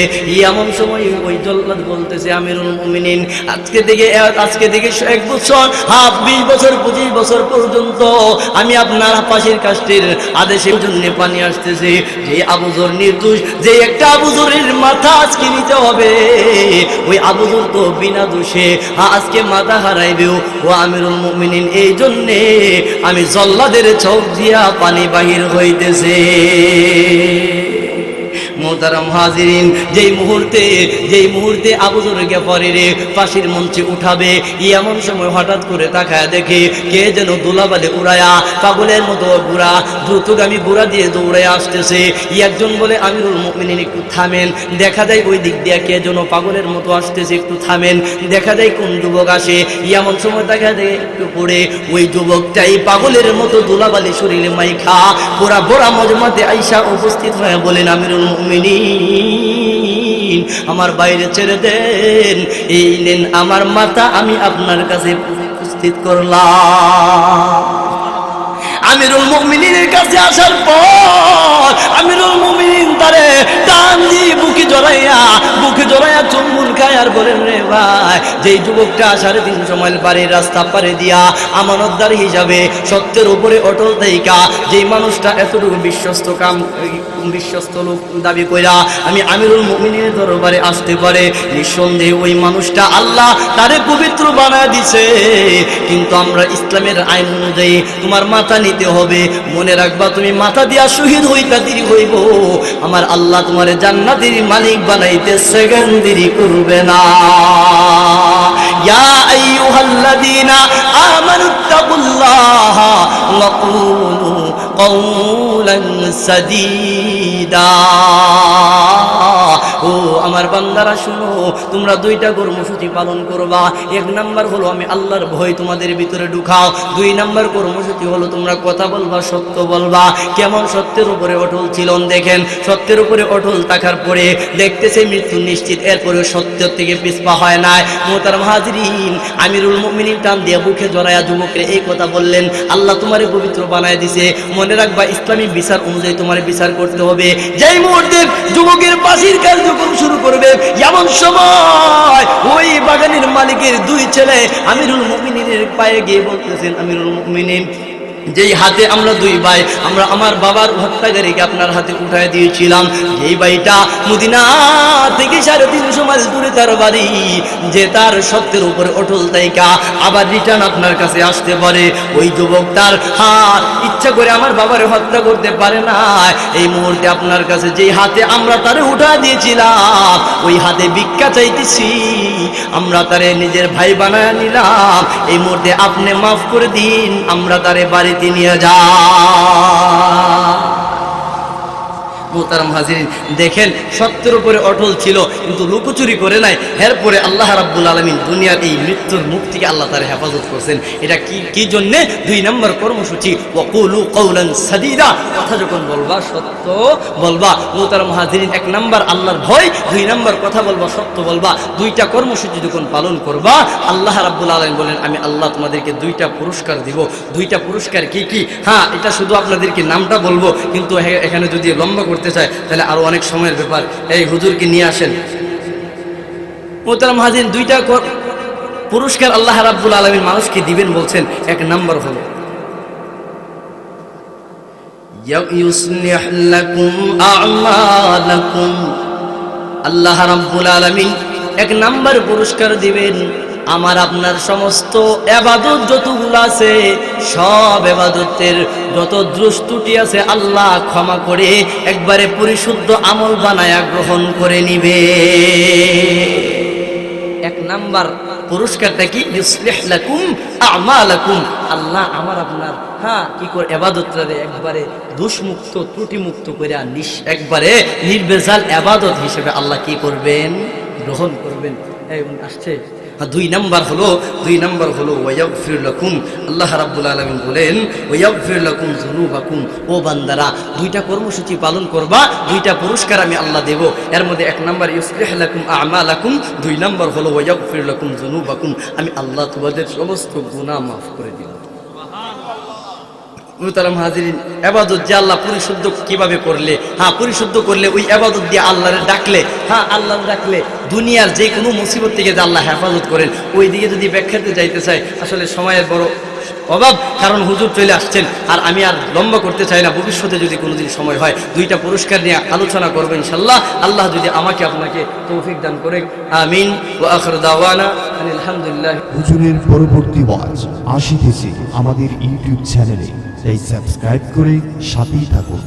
Speaker 1: এমন সময় ওই জল্লাদ বলতেছে, আমিরুল মুমিনিন, আজকে থেকে 1 বছর 20 বছর 25 বছর পর্যন্ত আমি আপনার ফাঁসির কাস্টের আদেশের জন্য পানি আসতেছে। যে আবু যর নির্দোষ, যে একটা আবু যরের মাথা আজকে নিতে হবে, ওই আবু যর তো বিনা দোষে আজকে মাথা হারাইবেও। ও আমিরুল মুমিনিন, এই জন্যে আমি জল্লাদের চোখ দিয়া পানি বাহির হইতেছে। মোহতারাম হাজিরিন, যেই মুহূর্তে আবু যর গফারীরে ফাঁসির মঞ্চে উঠাবে, এমন সময় হঠাৎ করে তাকায় দেখে কে যেন দোলাবালি উড়ায়া পাগলের মতো দ্রুতগামী ঘোড়া দিয়ে দৌড়ায় আসতেছে। একজন বলে, আমিরুল মুমিনিন একটু থামেন। দেখা যায় ওই দিক দিয়ে কে যেন পাগলের মতো আসতেছে, একটু থামেন। দেখা যায় কোন যুবক আসে, এমন সময় দেখা যায় একটু পরে ওই যুবকটাই পাগলের মতো দোলাবালি শরীরে মাইখা পুরা বড়া মজমাতে আইসা উপস্থিত হয়ে বলেন, আমিরুল মুমিনিন, আমার বাইরে ছেড়ে দেন, এই নেন আমার মাথা, আমি আপনার কাছে উপস্থিত করলাম। আমিরুল মুমিনিনের কাছে আসার পর আমিরুল মুমিনিন তারে টান দিয়ে বুকে জড়াইয়া চুম্বন খায় আর বলেন, রে ভাই, যেই যুবকটা 3.5 মাইল পারে রাস্তা পারে দিয়া আমানতদার হিসাবে সত্যের উপরে অটল থাইকা যেই মানুষটা এতটুকু বিশ্বস্ত লোক দাবি কইরা আমি আমিরুল মুমিনিনের দরবারে আসতে পারে, নিঃসন্দেহে ওই মানুষটা আল্লাহ তারে পবিত্র বানায় দিছে। কিন্তু আমরা ইসলামের আইন অনুযায়ী তোমার মাথা নিতে হবে। মনে রাখবা, তুমি মাথা দিয়া শহীদ হইতা দেরি হইব, আমার আল্লাহ তোমারে জান্নাতের মালিক বানাইতে সেকেন্ড দেরি করবে না। ইয়া আইয়ুহাল্লাযীনা আমানুত্তাকুল্লাহা ওয়া কুলু কওলান সাদীদা। ও আমার বান্দারা, শুনো, তোমরা 2টা কর্মসূচি পালন করবা। 1 নাম্বার হলো আমি আল্লাহর ভয় তোমাদের ভিতরে ঢুকাও। 2 নাম্বার কর্মসূচি হলো তোমরা কথা বলবা, সত্য বলবা। কেমন সত্যের উপরে অটল ছিলেন দেখেন, সত্যের উপরে অটল থাকার পরে দেখতেছে মৃত্যু নিশ্চিত, এরপরে সত্যের থেকে পিছপা হয় নাই। মোহতারাম হাজিরিন, আমিরুল মুমিনিন টান দিয়ে বুকে জড়ায়া যুবকরে এই কথা বললেন, আল্লাহ তোমারে পবিত্র বানায় দিছে। মনে রাখবা, ইসলামিক বিচার অনুযায়ী তোমার বিচার করতে হবে। যেই মুহূর্তে যুবকের ফাঁসির কার্যক্রম শুরু করবে, এমন সময় ওই বাগানের মালিকের 2 ছেলে আমিরুল মুমিনিনের পায়ে গিয়ে বলতেছেন, আমিরুল মুমিনিন, যেই হাতে আমরা 2 ভাই, আমরা আমার বাবার হত্যাকারীকে আপনার হাতে উঠায় দিয়েছিলাম, যেই ভাইটা মদিনা থেকে 350 মাইল দূরে তার বাড়ি, যে তার সত্যের উপরে অটল থাইকা আবার রিটার্ন আপনার কাছে আসতে পারে, ওই যুবকটার ইচ্ছা করে আমার বাবারে হত্যা করতে পারে না। এই মুহূর্তে আপনার কাছে যেই হাতে আমরা তারে উঠায় দিয়েছিলাম, ওই হাতে ভিক্ষা চাইতেছি, আমরা তারে নিজের ভাই বানায় নিলাম। এই মুহূর্তে আপনি মাফ করে দিন, আমরা তারে বাড়ি বাড়িতে নিয়ে যা। মোহতারাম হাজিরিন, দেখেন সত্যের উপরে অটল ছিল, কিন্তু লুকোচুরি করে নাই। এরপরে আল্লাহ রাব্বুল আলামিন দুনিয়ার এই মৃত্যুর মুখ থেকে আল্লাহ তার হেফাজত করছেন। এটা কি জন্যে? 2 নম্বর কর্মসূচি, ওয়াকুলু কওলান সাদীদা, কথা যখন বলবা সত্য বলবা। মোহতারাম হাজিরিন, 1 নম্বর আল্লাহর ভয়, 2 নম্বর কথা বলবা, সত্য বলবা। 2টা কর্মসূচি যখন পালন করবা, আল্লাহ রাব্বুল আলামিন বলেন আমি আল্লাহ তোমাদেরকে 2টা পুরস্কার দিব। 2টা পুরস্কার কি কি? হ্যাঁ, এটা শুধু আপনাদেরকে নামটা বলবো, কিন্তু এখানে যদি লম্বা করতে চায় তাহলে আরো অনেক সময়ের ব্যাপার। এই হুজুরকে নিয়ে আসেন। মোহতারাম হাজিরিন, 2টা পুরস্কার আল্লাহ রাব্বুল আলামিন মানুষকে দিবেন বলছেন। 1 নম্বর হলো ইউসলিহ লাকুম আ'মালাকুম। আল্লাহ রাব্বুল আলামিন 1 নম্বর পুরস্কার দিবেন, আমার আপনার সমস্ত ইবাদত যতগুলো আছে, সব ইবাদতের যত দোষ ত্রুটি আছে আল্লাহ ক্ষমা করে একবারে পরিশুদ্ধ আমল বানায়া গ্রহণ করে নিবে। 1 নাম্বার পুরস্কারটা কি? ইউসলিহ লাকুম আ'মালাকুম। আল্লাহ আমার আপনার কি করে ইবাদতটারে একবারে দোষমুক্ত ত্রুটিমুক্ত করে একবারে নির্ভেজাল ইবাদত হিসেবে আল্লাহ কি করবেন? গ্রহণ করবেন। আসছে 2 নম্বর হলো ওয়াগফির লাকুম। আল্লাহ রাব্বুল আলামিন বলেন ওয়াগফির লাকুম যুনুবাকুম। ও বান্দারা, 2টা কর্মসূচি পালন করবা, 2টা পুরস্কার আমি আল্লাহ দেব। এর মধ্যে 1 নম্বর ইউসলিহ লাকুম আ'মালাকুম, 2 নম্বর হলো ওয়াগফির লাকুম যুনুবাকুম। আমি আল্লাহ তোমাদের সমস্ত গুনাহ মাফ করে দিব। মুহতারাম হাজিরিন, ইবাদত যে আল্লাহ পরিশুদ্ধ কিভাবে করলে? পরিশুদ্ধ করলে ওই ইবাদত দিয়ে আল্লাহরে ডাকলে, আল্লাহ ডাকলে দুনিয়ার যে কোনো মুসিবত থেকে যে আল্লাহ হেফাজত করেন, ওই দিকে যদি ব্যাখ্যাতে যাইতে চাই আসলে সময়ের বড় অভাব, কারণ হুজুর চলে আসছেন। আর আমি আর লম্বা করতে চাই না। ভবিষ্যতে যদি কোনোদিন সময় হয় 2টা পুরস্কার নিয়ে আলোচনা করবো ইনশাল্লাহ। আল্লাহ যদি আমাকে আপনাকে তৌফিক দান করে, আমিন। ওয়া আখিরু দাওয়ানা আলহামদুলিল্লাহ।
Speaker 2: হুজুরের পরবর্তী ওয়াজ আসিতেছে আমাদের ইউটিউব চ্যানেলে, তাই সাবস্ক্রাইব করে সাথেই থাকুন।